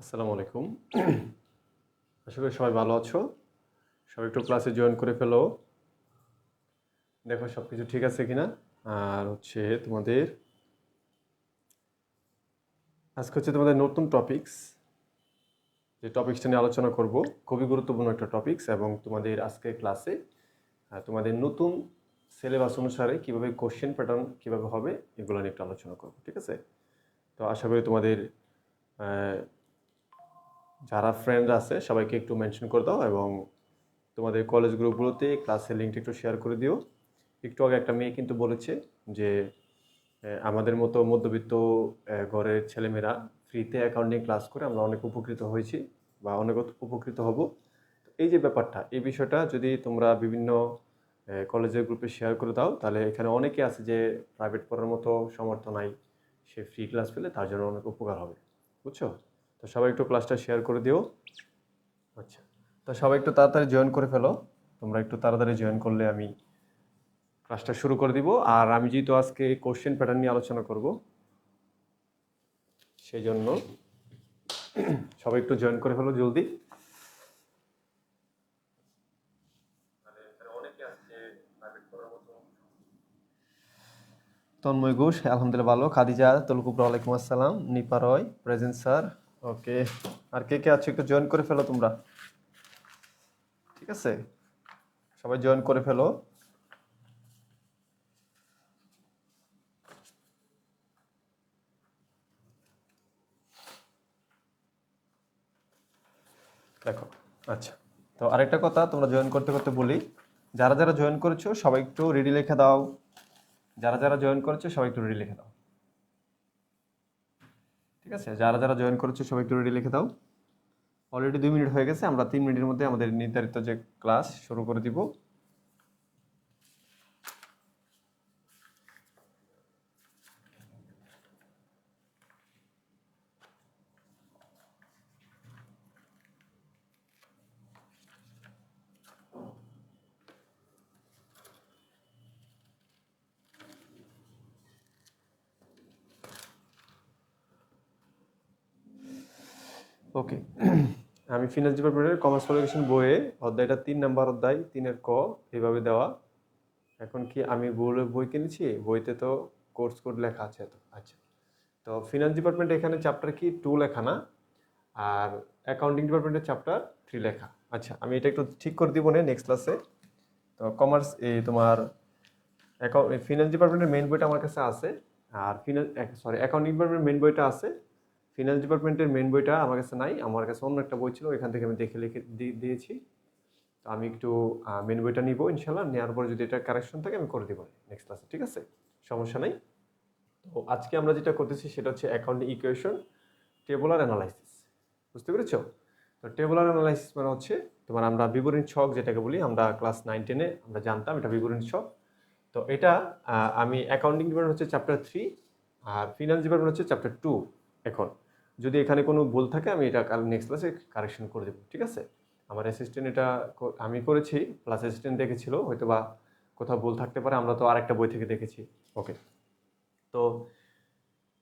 আসসালামু আলাইকুম। আশা করি সবাই ভালো আছো। সবাই একটু ক্লাসে জয়েন করে ফেলো। দেখো সব কিছু ঠিক আছে কিনা। আর হচ্ছে তোমাদের নতুন টপিকস, যে টপিক্সটা নিয়ে আলোচনা করব খুবই গুরুত্বপূর্ণ একটা টপিক্স, এবং তোমাদের আজকের ক্লাসে তোমাদের নতুন সিলেবাস অনুসারে কীভাবে কোশ্চেন প্যাটার্ন কীভাবে হবে এগুলো নিয়ে একটু আলোচনা করব, ঠিক আছে? তো আশা করি তোমাদের যারা ফ্রেন্ড আছে সবাইকে একটু মেনশন করে দাও, এবং তোমাদের কলেজ গ্রুপগুলোতে ক্লাসের লিঙ্কটা একটু শেয়ার করে দিও। একটু আগে একটা মেয়ে কিন্তু বলেছে যে আমাদের মতো মধ্যবিত্ত ঘরের ছেলেমেয়েরা ফ্রিতে অ্যাকাউন্টিং ক্লাস করে আমরা অনেক উপকৃত হয়েছি বা অনেক উপকৃত হব। এই যে ব্যাপারটা, এই বিষয়টা যদি তোমরা বিভিন্ন কলেজের গ্রুপে শেয়ার করে দাও, তাহলে এখানে অনেকে আছে যে প্রাইভেট পড়ার মতো সামর্থ্য নাই, সে ফ্রি ক্লাস পেলে তার জন্য অনেক উপকার হবে, বুঝছো? তো সবাই একটু ক্লাসটা শেয়ার করে দিও। আচ্ছা, তো সবাই একটু তাড়াতাড়ি জয়েন করে ফেলো। তোমরা একটু তাড়াতাড়ি জয়েন করলে আমি ক্লাসটা শুরু করে দিব। আর আমি যেহেতু আজকে কোশ্চেন প্যাটার্ন নিয়ে আলোচনা করব, সেই জন্য সবাই একটু জয়েন করে ফেলো জলদি। তন্ময় ঘোষ, আলহামদুলিল্লাহ ভালো। খাদিজা তলকুবরা, ওয়ালাইকুম আসসালাম। নিপা রয়, প্রেজেন্ট স্যার। ওকে, আর কে কে আছো একটু জয়েন করে ফেলো তোমরা, ঠিক আছে? সবাই জয়েন করে ফেলো। দেখো, আচ্ছা, তো আরেকটা কথা তোমরা জয়েন করতে করতে বলি, যারা যারা জয়েন করেছো সবাই একটু রেডি লিখে দাও। যারা যারা জয়েন করেছো সবাই একটু রেডি লিখে দাও, ঠিক আছে? যারা যারা জয়েন করেছো সবাই একটু রেডি লিখে দাও। অলরেডি 2 মিনিট হয়ে গেছে, আমরা 3 মিনিটের মধ্যে আমাদের নির্ধারিত যে ক্লাস শুরু করে দিব। ওকে, আমি ফিনান্স ডিপার্টমেন্টের কমার্স কোয়ালিফিকেশন বইয়ে অধ্যায়টা 3 নম্বর অধ্যায় 3-এর ক এইভাবে দেওয়া। এখন কি আমি বই কিনেছি, বইতে তো কোর্স কোড লেখা আছে তো। আচ্ছা, তো ফিনান্স ডিপার্টমেন্ট এখানে চ্যাপ্টার কি 2 লেখা না, আর অ্যাকাউন্টিং ডিপার্টমেন্টের চ্যাপ্টার 3 লেখা। আচ্ছা, আমি এটা একটু ঠিক করে দিব না নেক্সট ক্লাসে। তো কমার্স এই তোমার ফিনান্স ডিপার্টমেন্টের মেইন বইটা আমার কাছে আছে, আর অ্যাকাউন্টিং ডিপার্টমেন্টের মেইন বইটা আছে। ফিনান্স ডিপার্টমেন্টের মেইন বইটা আমার কাছে নাই, আমার কাছে অন্য একটা বই ছিল, এখান থেকে আমি দেখে লিখে দিয়েছি। তো আমি একটু মেইন বইটা নিব ইনশাল্লাহ, নেওয়ার পরে যদি এটা কারেকশন থাকে আমি করে দিব নেক্সট ক্লাসে, ঠিক আছে? সমস্যা নাই। তো আজকে আমরা যেটা করতেছি সেটা হচ্ছে অ্যাকাউন্টিং ইকুয়েশন, টেবুলার অ্যানালাইসিস। বুঝতে পেরেছো? তো টেবুলার অ্যানালাইসিস মানে হচ্ছে তোমার আমরা বিবরণী ছক যেটাকে বলি, আমরা ক্লাস 9-10-এ আমরা জানতাম এটা বিবরণী ছক। তো এটা আমি অ্যাকাউন্টিং ডিপার্টমেন্ট হচ্ছে চ্যাপ্টার 3, আর ফিনান্স ডিপার্টমেন্ট হচ্ছে চ্যাপ্টার 2। এখন যদি এখানে কোনো ভুল থাকে আমি এটা নেক্সট ক্লাসে কারেকশন করে দেবো, ঠিক আছে? আমার অ্যাসিস্ট্যান্ট এটা আমি করেছি, প্লাস অ্যাসিস্ট্যান্ট দেখেছিল, হয়তো বা কোথাও ভুল থাকতে পারে, আমরা তো আরেকটা বই থেকে দেখেছি। ওকে, তো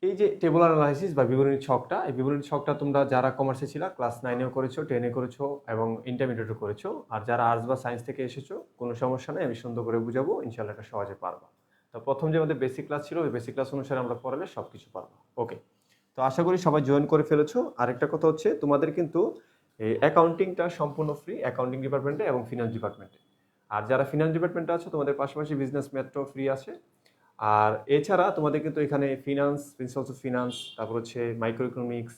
এই যে টেবুলার অ্যানালাইসিস বা বিবরণী ছকটা, এই বিবরণী ছকটা তোমরা যারা কমার্সে ছিল ক্লাস 9-এও করেছো, 10-এ করেছো এবং ইন্টারমিডিয়েটও করেছো। আর যারা আর্টস বা সায়েন্স থেকে এসেছো কোনো সমস্যা নেই, আমি সুন্দর করে বুঝাবো, ইনশাল্লাহ এটা সহজে পারবা। তো প্রথম যে আমাদের বেসিক ক্লাস ছিল, ওই বেসিক ক্লাস অনুসারে আমরা পড়ালে সব কিছু পারবা। ওকে, তো আশা করি সবাই জয়েন করে ফেলেছো। আরেকটা কথা হচ্ছে তোমাদের কিন্তু এই অ্যাকাউন্টিংটা সম্পূর্ণ ফ্রি অ্যাকাউন্টিং ডিপার্টমেন্টে এবং ফিনান্স ডিপার্টমেন্টে। আর যারা ফিনান্স ডিপার্টমেন্টে আছো তোমাদের পাশাপাশি বিজনেস ম্যাথও ফ্রি আছে। আর এছাড়া তোমাদের কিন্তু এখানে ফিনান্স, প্রিন্সিপালস অফ ফিনান্স, তারপর হচ্ছে মাইক্রো ইকোনমিক্স,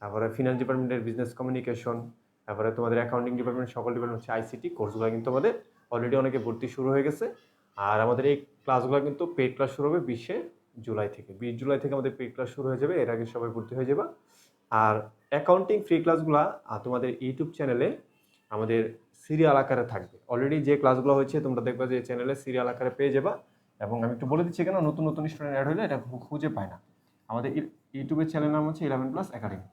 তারপরে ফিনান্স ডিপার্টমেন্টের বিজনেস কমিউনিকেশন, তারপরে তোমাদের অ্যাকাউন্টিং ডিপার্টমেন্ট সকল ডিপার্টমেন্ট হচ্ছে আইসিটি কোর্সগুলো কিন্তু আমাদের অলরেডি অনেকে ভর্তি শুরু হয়ে গেছে। আর আমাদের এই ক্লাসগুলো কিন্তু পেইড ক্লাস শুরু হবে 20 জুলাই থেকে। 20 জুলাই থেকে আমাদের পেইড ক্লাস শুরু হয়ে যাবে, এর আগে সবাই ভর্তি হয়ে যাবে। আর অ্যাকাউন্টিং ফ্রি ক্লাসগুলো তোমাদের ইউটিউব চ্যানেলে আমাদের সিরিয়াল আকারে থাকবে। অলরেডি যে ক্লাসগুলো হয়েছে তোমরা দেখবে যে চ্যানেলে সিরিয়াল আকারে পেয়ে যাবা। এবং আমি একটু বলে দিচ্ছি কেন, নতুন নতুন স্টুডেন্ট অ্যাড হলে এটা খুঁজে পায় না। আমাদের ইউটিউবের চ্যানেল নাম হচ্ছে 11+ একাডেমি।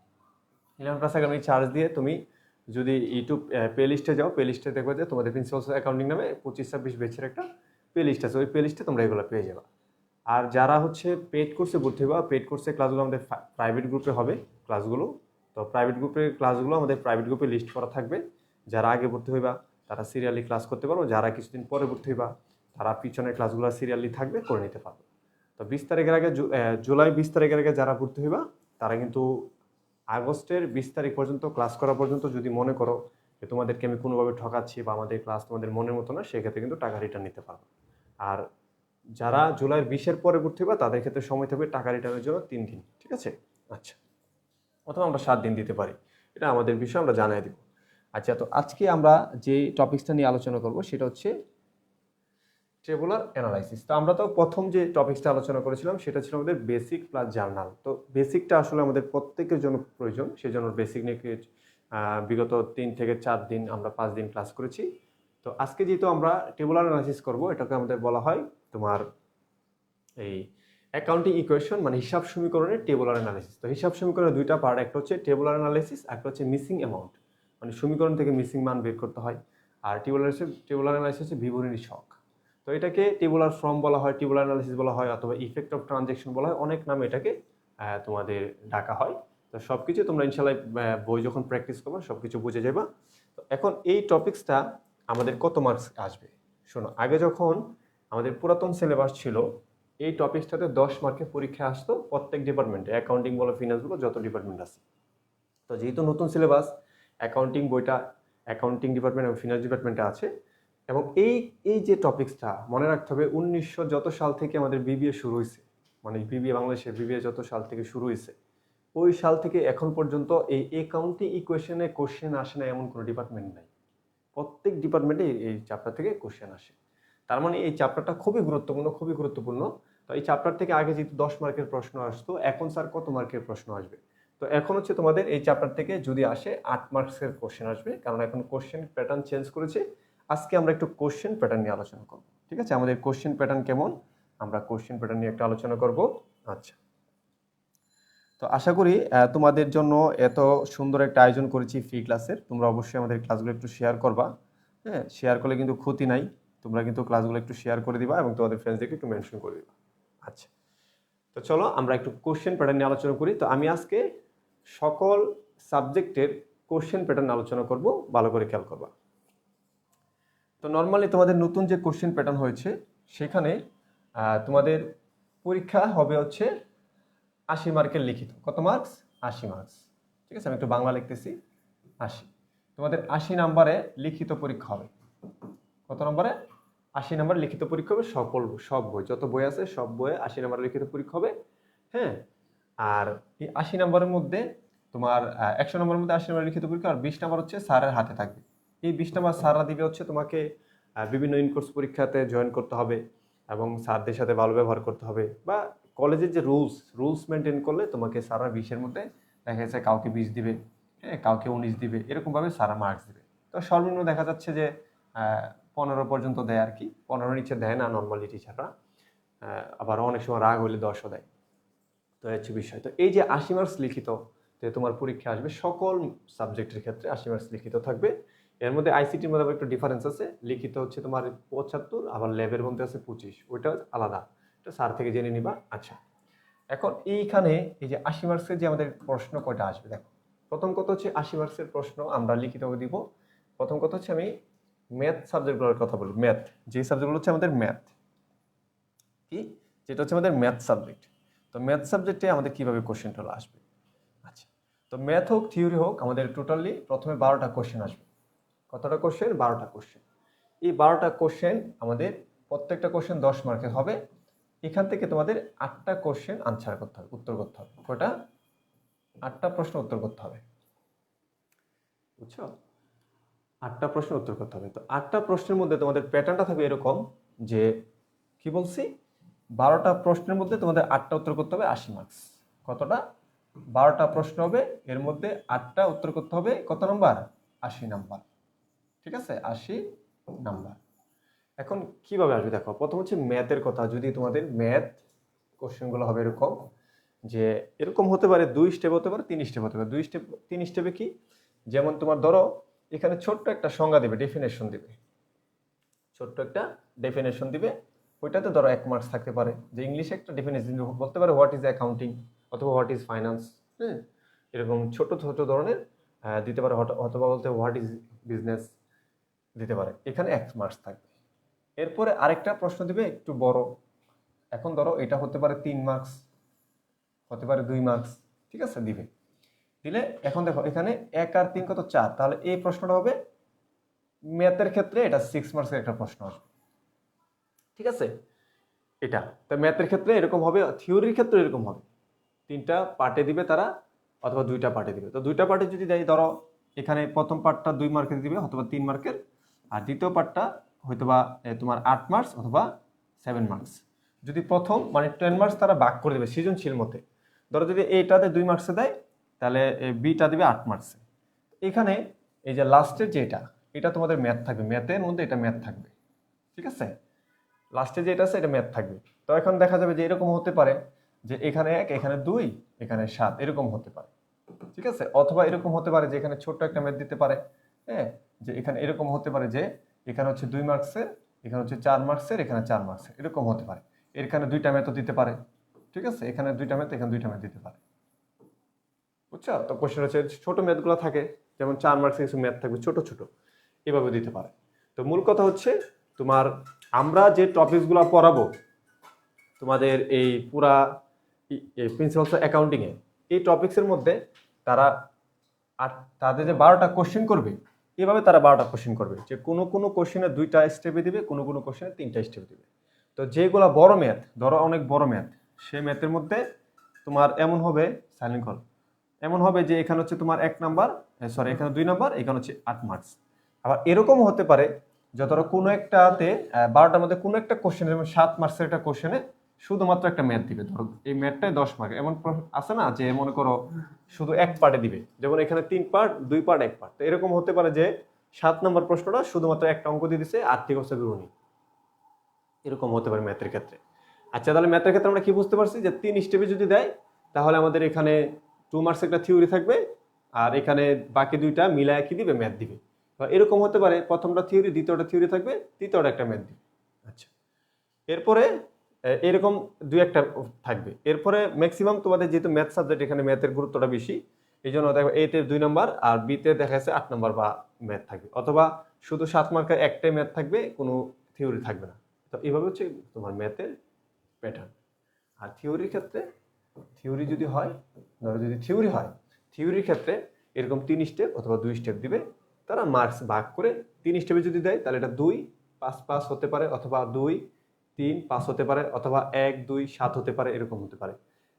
11+ একাডেমি চার্জ দিয়ে তুমি যদি ইউটিউব প্লে লিস্টে যাও, প্লে লিস্টে দেখবে যে তোমাদের প্রিন্সিপালস অ্যাকাউন্টিং নামে 25-26 ব্যাচের একটা প্লে লিস্ট আছে, ওই প্লে লিস্টে তোমরা এগুলো পেয়ে যাবা। আর যারা হচ্ছে পেড কোর্সে ভর্তি হবা, পেড কোর্সে ক্লাসগুলো আমাদের প্রাইভেট গ্রুপে হবে ক্লাসগুলো, তো প্রাইভেট গ্রুপের ক্লাসগুলো আমাদের প্রাইভেট গ্রুপে লিস্ট করা থাকবে। যারা আগে ভর্তি হইবা তারা সিরিয়ালি ক্লাস করতে পারবো, যারা কিছুদিন পরে ভর্তি হইবা তারা পিছনের ক্লাসগুলো সিরিয়ালি থাকবে, করে নিতে পারবে। তো 20 তারিখের আগে জুলাই 20 তারিখের আগে যারা ভর্তি হইবা তারা কিন্তু আগস্টের 20 তারিখ পর্যন্ত ক্লাস করা পর্যন্ত যদি মনে করো যে তোমাদেরকে আমি কোনোভাবে ঠকাচ্ছি বা আমাদের ক্লাস তোমাদের মনের মতো না, সেক্ষেত্রে কিন্তু টাকা রিটার্ন নিতে পারবে। আর যারা জুলাইয়ের 20-এর পরে ভর্তি হইবা তাদের ক্ষেত্রে সময় থাকবে টাকা রিটার্নের জন্য 3 দিন, ঠিক আছে? আচ্ছা, অথবা আমরা 7 দিন দিতে পারি, এটা আমাদের বিষয়, আমরা জানাই দিব। আচ্ছা, তো আজকে আমরা যে টপিকসটা নিয়ে আলোচনা করব সেটা হচ্ছে টেবুলার অ্যানালাইসিস। তো আমরা তো প্রথম যে টপিকসটা আলোচনা করেছিলাম সেটা ছিল আমাদের বেসিক প্লাস জার্নাল। তো বেসিকটা আসলে আমাদের প্রত্যেকের জন্য প্রয়োজন, সেই জন্য বেসিক নিয়ে বিগত 3 থেকে 4 দিন আমরা 5 দিন ক্লাস করেছি। তো আজকে যেহেতু আমরা টেবুলার অ্যানালাইসিস করব, এটাকে আমাদের বলা হয় তোমার এই অ্যাকাউন্টিং ইকুয়েশন, মানে হিসাব সমীকরণের টেবুলার অ্যানালাইসিস। তো হিসাব সমীকরণের দুইটা পার্ট, একটা হচ্ছে টেবুলার অ্যানালাইসিস, একটা হচ্ছে মিসিং অ্যামাউন্ট, মানে সমীকরণ থেকে মিসিং মান বের করতে হয়। আর টেবুলার অ্যানালাইসিস হচ্ছে বিবরণী ছক। তো এটাকে টেবুলার ফর্ম বলা হয়, টেবুলার অ্যানালাইসিস বলা হয়, অথবা ইফেক্ট অফ ট্রানজ্যাকশন বলা হয়, অনেক নামে এটাকে তোমাদের ডাকা হয়। তো সব কিছু তোমরা ইনশাল্লাহ বই যখন প্র্যাকটিস করবো সব কিছু বুঝে যাবা। তো এখন এই টপিক্সটা আমাদের কত মার্কস আসবে শোনো। আগে যখন আমাদের পুরাতন সিলেবাস ছিল, এই টপিক্সটাতে 10 মার্কের পরীক্ষা আসতো প্রত্যেক ডিপার্টমেন্টে, অ্যাকাউন্টিং বলো ফিনান্স বলো যত ডিপার্টমেন্ট আছে। তো যেহেতু নতুন সিলেবাস, অ্যাকাউন্টিং বইটা অ্যাকাউন্টিং ডিপার্টমেন্ট এবং ফিনান্স ডিপার্টমেন্টে আছে, এবং এই যে টপিক্সটা মনে রাখতে হবে 1900 যত সাল থেকে আমাদের বিবিএ শুরু হয়েছে, মানে বিবিএ বাংলাদেশের বিবিএ যত সাল থেকে শুরু হয়েছে, ওই সাল থেকে এখন পর্যন্ত এই অ্যাকাউন্টিং ইকুয়েশনে কোশ্চেন আসে না এমন কোনো ডিপার্টমেন্ট নাই। প্রত্যেক ডিপার্টমেন্টে এই চ্যাপ্টার থেকে কোশ্চেন আসে। তার মানে এই চ্যাপ্টারটা খুবই গুরুত্বপূর্ণ, খুবই গুরুত্বপূর্ণ। তো এই চ্যাপ্টার থেকে আগে যেহেতু 10 মার্কের প্রশ্ন আসতো, এখন স্যার কত মার্কের প্রশ্ন আসবে? তো এখন হচ্ছে তোমাদের এই চ্যাপ্টার থেকে যদি আসে 8 মার্কসের কোশ্চেন আসবে, কারণ এখন কোশ্চেন প্যাটার্ন চেঞ্জ করেছে। আজকে আমরা একটু কোশ্চেন প্যাটার্ন নিয়ে আলোচনা করব, ঠিক আছে? আমাদের কোশ্চেন প্যাটার্ন কেমন, আমরা কোশ্চেন প্যাটার্ন নিয়ে একটা আলোচনা করব। আচ্ছা, তো আশা করি তোমাদের জন্য এত সুন্দর একটা আয়োজন করেছি ফ্রি ক্লাসের। তোমরা অবশ্যই আমাদের ক্লাসগুলো একটু শেয়ার করবা। হ্যাঁ, শেয়ার করলে কিন্তু ক্ষতি নাই। তোমরা কিন্তু ক্লাসগুলো একটু শেয়ার করে দিবা এবং তোমাদের ফ্রেন্ডসদেরকে একটু মেনশন করে দিবা। আচ্ছা, তো চলো আমরা একটু কোশ্চেন প্যাটার্ন নিয়ে আলোচনা করি। তো আমি আজকে সকল সাবজেক্টের কোশ্চেন প্যাটার্ন আলোচনা করব, ভালো করে খেয়াল করবা। তো নর্মালি তোমাদের নতুন যে কোশ্চেন প্যাটার্ন হয়েছে সেখানে তোমাদের পরীক্ষা হবে হচ্ছে 80 মার্কের লিখিত। কত মার্কস? 80 মার্কস, ঠিক আছে? আমি একটু বাংলা লিখতেছি, 80। তোমাদের 80 নাম্বারে লিখিত পরীক্ষা হবে। কত নম্বরে? 80 নাম্বার লিখিত পরীক্ষা হবে। সব বই, যত বই আছে সব বইয়ে 80 নাম্বার লিখিত পরীক্ষা হবে। হ্যাঁ, আর এই 80 নাম্বারের মধ্যে তোমার 100 নম্বরের মধ্যে 80 নাম্বার লিখিত পরীক্ষা, আর 20 নাম্বার হচ্ছে স্যারের হাতে থাকবে। এই 20 নাম্বার স্যাররা দিবে হচ্ছে তোমাকে বিভিন্ন ইনকোর্স পরীক্ষাতে জয়েন করতে হবে এবং স্যারদের সাথে ভালো ব্যবহার করতে হবে, বা কলেজের যে রুলস মেনটেন করলে তোমাকে স্যাররা 20-এর মধ্যে দেখা যাচ্ছে কাউকে 20 দিবে, হ্যাঁ, কাউকে 19 দিবে, এরকমভাবে স্যাররা মার্কস দিবে। তো সর্বনিম্ন দেখা যাচ্ছে যে 15 পর্যন্ত দেয় আর কি। 15 নিচে দেয় না নর্মালি টিচাররা, আবার অনেক সময় রাগ হলে 10ও দেয়। তো হচ্ছে বিষয়। তো এই যে 80 মার্কস লিখিত যে তোমার পরীক্ষা আসবে, সকল সাবজেক্টের ক্ষেত্রে 80 মার্কস লিখিত থাকবে। এর মধ্যে আইসিটির মধ্যে আবার একটু ডিফারেন্স আছে। লিখিত হচ্ছে তোমার 75, আবার ল্যাবের মধ্যে আছে 25, ওইটা আলাদা, এটা স্যার থেকে জেনে নিবা। আচ্ছা, এখন এইখানে এই যে 80 মার্কসের যে আমাদের প্রশ্ন কয়টা আসবে দেখো। প্রথম কথা হচ্ছে 80 মার্কসের প্রশ্ন আমরা লিখিতভাবে দিব। প্রথম কথা হচ্ছে আমি ম্যাথ সাবজেক্টগুলোর কথা বলি। ম্যাথ, যে সাবজেক্টগুলো হচ্ছে আমাদের ম্যাথ, কি যেটা হচ্ছে আমাদের ম্যাথ সাবজেক্ট। তো ম্যাথ সাবজেক্টে আমাদের কিভাবে কোশ্চেনটা আসবে? আচ্ছা, তো ম্যাথ হোক থিওরি হোক, আমাদের টোটালি প্রথমে 12টা কোশ্চেন আসবে। কতটা কোশ্চেন? 12টা কোশ্চেন। এই 12টা কোশ্চেন আমাদের প্রত্যেকটা কোশ্চেন 10 মার্কের হবে। এখান থেকে তোমাদের 8টা কোশ্চেন আনসার করতে হবে, উত্তর করতে হবে। কয়টা? 8টা প্রশ্ন উত্তর করতে হবে, বুঝছো? 8টা প্রশ্ন উত্তর করতে হবে। তো 8টা প্রশ্নের মধ্যে তোমাদের প্যাটার্নটা থাকবে এরকম যে, কি বলছি, 12টা প্রশ্নের মধ্যে তোমাদের 8টা উত্তর করতে হবে, 80 মার্কস। কতটা? 12টা প্রশ্ন হবে, এর মধ্যে 8টা উত্তর করতে হবে। কত নাম্বার? 80 নাম্বার, ঠিক আছে? 80 নাম্বার। এখন কিভাবে আসবে দেখো। প্রথম হচ্ছে ম্যাথের কথা। যদি তোমাদের ম্যাথ কোশ্চেনগুলো হবে এরকম, যে এরকম হতে পারে 2 স্টেপ হতে পারে, 3 স্টেপ হতে পারে। 3 স্টেপে কি, যেমন তোমার ধরো এখানে ছোট্ট একটা সংজ্ঞা দিবে, ডেফিনেশন দিবে, ছোট্ট একটা ডেফিনেশন দিবে। ওইটাতে ধরো 1 মার্কস থাকতে পারে, যে ইংলিশে একটা ডেফিনেশন বলতে পারে হোয়াট ইজ অ্যাকাউন্টিং অথবা হোয়াট ইজ ফাইন্যান্স। হ্যাঁ, এরকম ছোট ছোট ধরনের দিতে পারে, অথবা বলতে হোয়াট ইজ বিজনেস দিতে পারে, এখানে 1 মার্কস থাকবে। এরপরে আরেকটা প্রশ্ন দিবে একটু বড়, এখন ধরো এটা হতে পারে 3 মার্কস, হতে পারে 2 মার্কস, ঠিক আছে, দিবে। দিলে এখন দেখো এখানে 1 আর 3 কত 4, তাহলে এই প্রশ্নটা হবে ম্যাথের ক্ষেত্রে এটা 6 মার্কসের একটা প্রশ্ন আসবে, ঠিক আছে। এটা তো ম্যাথের ক্ষেত্রে এরকম হবে, থিওরির ক্ষেত্রে এরকম হবে, 3টা পার্টে দিবে তারা, অথবা 2টা পার্টে দিবে। তো 2টা পার্টে যদি দেয়, ধরো এখানে প্রথম পার্টটা 2 মার্কের দিবে অথবা 3 মার্কের, আর দ্বিতীয় পার্টটা হয়তোবা তোমার 8 মার্কস অথবা 7 মার্কস। যদি প্রথম মানে 10 মার্কস তারা ভাগ করে দেবে সৃজনশীল মতে, ধরো যদি এইটাতে 2 মার্কসে দেয় তাহলে বিটা দিবে 8 মার্কসে। এখানে এই যে লাস্টের যেটা, এটা তোমাদের ম্যাথ থাকবে, ম্যাথের মধ্যে এটা ম্যাথ থাকবে, ঠিক আছে। লাস্টে যেটা আছে এটা ম্যাথ থাকবে। তো এখন দেখা যাবে যে এরকম হতে পারে যে এখানে 1, এখানে 2, এখানে 7, এরকম হতে পারে, ঠিক আছে। অথবা এরকম হতে পারে যে এখানে ছোট্ট একটা ম্যাথ দিতে পারে, হ্যাঁ, যে এখানে এরকম হতে পারে যে এখানে হচ্ছে 2 মার্কসের, এখানে হচ্ছে 4 মার্কসের, এখানে 4 মার্কসের, এরকম হতে পারে। এখানে 2টা ম্যাথও দিতে পারে, ঠিক আছে, এখানে 2টা ম্যাথ, এখানে 2টা ম্যাথ দিতে পারে, বুঝছো। তো কোশ্চেন হচ্ছে ছোট ম্যাথগুলো থাকে, যেমন 4 মার্কসের কিছু ম্যাথ থাকবে ছোট ছোট, এভাবে দিতে পারে। তো মূল কথা হচ্ছে তোমার আমরা যে টপিকসগুলো পড়াবো তোমাদের এই পুরা প্রিন্সিপালস অফ অ্যাকাউন্টিং এ, এই টপিকসের মধ্যে তারা তাদের যে 12টা কোশ্চেন করবে, এভাবে তারা 12টা কোশ্চেন করবে, যে কোনো কোনো কোশ্চেনে 2টা স্টেপে দিবে, কোনো কোনো কোশ্চেনে 3টা স্টেপে দিবে। তো যেগুলো বড় ম্যাথ, ধরো অনেক বড় ম্যাথ, সেই ম্যাথের মধ্যে তোমার এমন হবে, সাইলেন্ট কল, এমন হবে যে এখানে হচ্ছে তোমার 1 নাম্বার, সরি এখানে 2 নাম্বার, এখানে হচ্ছে 8 মার্কস। আবার এরকমও হতে পারে যে ধরো কোনো একটাতে 12টার মধ্যে কোনো একটা কোশ্চেন, যেমন 7 মার্কসের একটা কোশ্চেনে শুধুমাত্র একটা ম্যাথ দিবে, ধরো এই ম্যাথটাই 10 মার্ক, এমন আছে না যে মনে করো শুধু এক পার্টে দিবে, যেমন এখানে 3 পার্ট, 2 পার্ট, 1 পার্ট। তো এরকম হতে পারে যে 7 নম্বর প্রশ্নটা শুধুমাত্র একটা অঙ্ক দিয়ে দিছে, আর্থিক অবস্থা বিবরণী, এরকম হতে পারে ম্যাথের ক্ষেত্রে। আচ্ছা, তাহলে ম্যাথের ক্ষেত্রে আমরা কি বুঝতে পারছি যে 3 স্টেপে যদি দেয় তাহলে আমাদের এখানে 2 মার্কস একটা থিওরি থাকবে, আর এখানে বাকি 2টা মিলায় কি দিবে, ম্যাথ দিবে। বা এরকম হতে পারে প্রথমটা থিওরি, দ্বিতীয়টা থিওরি থাকবে, তৃতীয়টা একটা ম্যাথ দিবে। আচ্ছা, এরপরে এরকম 2-1টা থাকবে। এরপরে ম্যাক্সিমাম তোমাদের যেহেতু ম্যাথ সাবজেক্ট, এখানে ম্যাথের গুরুত্বটা বেশি, এই জন্য দেখো এতে 2 নাম্বার আর বিতে দেখা যাচ্ছে 8 নাম্বার বা ম্যাথ থাকবে, অথবা শুধু 7 মার্কের একটাই ম্যাথ থাকবে, কোনো থিওরি থাকবে না। তো এইভাবে হচ্ছে তোমার ম্যাথের প্যাটার্ন। আর থিওরির ক্ষেত্রে, থিওরি যদি হয়, ধরো যদি থিওরি হয়, থিওরির ক্ষেত্রে এরকম 3 স্টেপ অথবা 2 স্টেপ দিবে, তারা মার্কস ভাগ করে 3 স্টেপে যদি দেয় তাহলে এটা 2, 5, 5 হতে পারে, অথবা 2, 3, 5 হতে পারে, অথবা 1, 2, 7 হতে পারে, এরকম হতে পারে।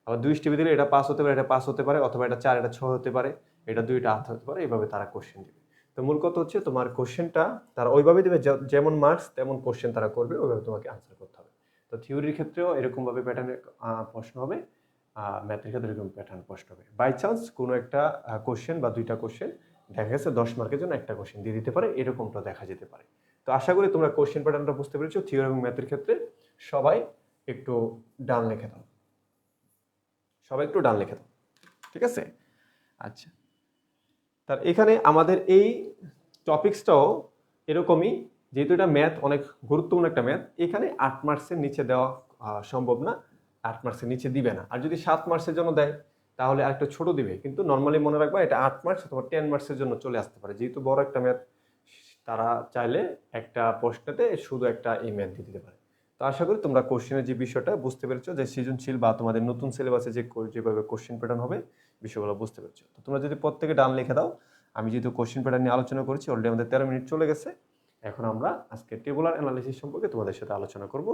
আবার 2 স্টেপে দিলে এটা 5 হতে পারে, এটা 5 হতে পারে, অথবা এটা 4, এটা 6 হতে পারে, এটা 2, এটা 8 হতে পারে, এইভাবে তারা কোশ্চেন দিবে। তো মূল কথা হচ্ছে তোমার কোশ্চেনটা তারা ওইভাবে দিবে, যেমন মার্কস তেমন কোশ্চেন তারা করবে, ওইভাবে তোমাকে আনসার করতে হবে। তো থিওরির ক্ষেত্রেও এরকম ভাবে প্যাটার্নের প্রশ্ন হবে, ম্যাথের ক্ষেত্রে এরকম প্যাটার্ন প্রশ্ন হবে। বাই চান্স কোনো একটা কোশ্চেন বা 2টা কোশ্চেন দেখা গেছে 10 মার্কের জন্য একটা কোশ্চেন দিয়ে দিতে পারে, এরকমটা দেখা যেতে পারে। তো আশা করি তোমরা কোশ্চেন প্যাটার্নটা বুঝতে পেরেছো। থিওরি এবং ম্যাথের ক্ষেত্রে সবাই একটু ডান লিখে দাও, সবাই একটু ডান লিখে দাও, ঠিক আছে। আচ্ছা, তার এখানে আমাদের এই টপিকসটাও এরকমই, যেহেতু এটা ম্যাথ, অনেক গুরুত্বপূর্ণ একটা ম্যাথ, এখানে 8 মার্কসের নিচে দেওয়া সম্ভব না, 8 মার্কসের নিচে দিবে না। আর যদি 7 মার্কসের জন্য দেয় তাহলে আরেকটা ছোট দিবে, কিন্তু নর্মালি মনে রাখবা এটা 8 মার্কস অথবা 10 মার্কসের জন্য চলে আসতে পারে। যেহেতু বড় একটা ম্যাথ, তারা চাইলে একটা প্রশ্নেতে শুধু একটা এই ম্যাথ দিয়ে দিতে পারে। তো আশা করি তোমরা কোশ্চেনের যে বিষয়টা বুঝতে পেরেছো, যে সৃজনশীল বা তোমাদের নতুন সিলেবাসে যেভাবে কোশ্চেন প্যাটার্ন হবে, বিষয়গুলো বুঝতে পেরেছো। তো তোমরা যদি প্রত্যেকে ডান লিখে দাও। আমি যেহেতু কোশ্চেন প্যাটার্ন নিয়ে আলোচনা করেছি, অলরেডি আমাদের 13 মিনিট চলে গেছে। এখন আমরা আজকে টেবুলার অ্যানালিসিস সম্পর্কে তোমাদের সাথে আলোচনা করব।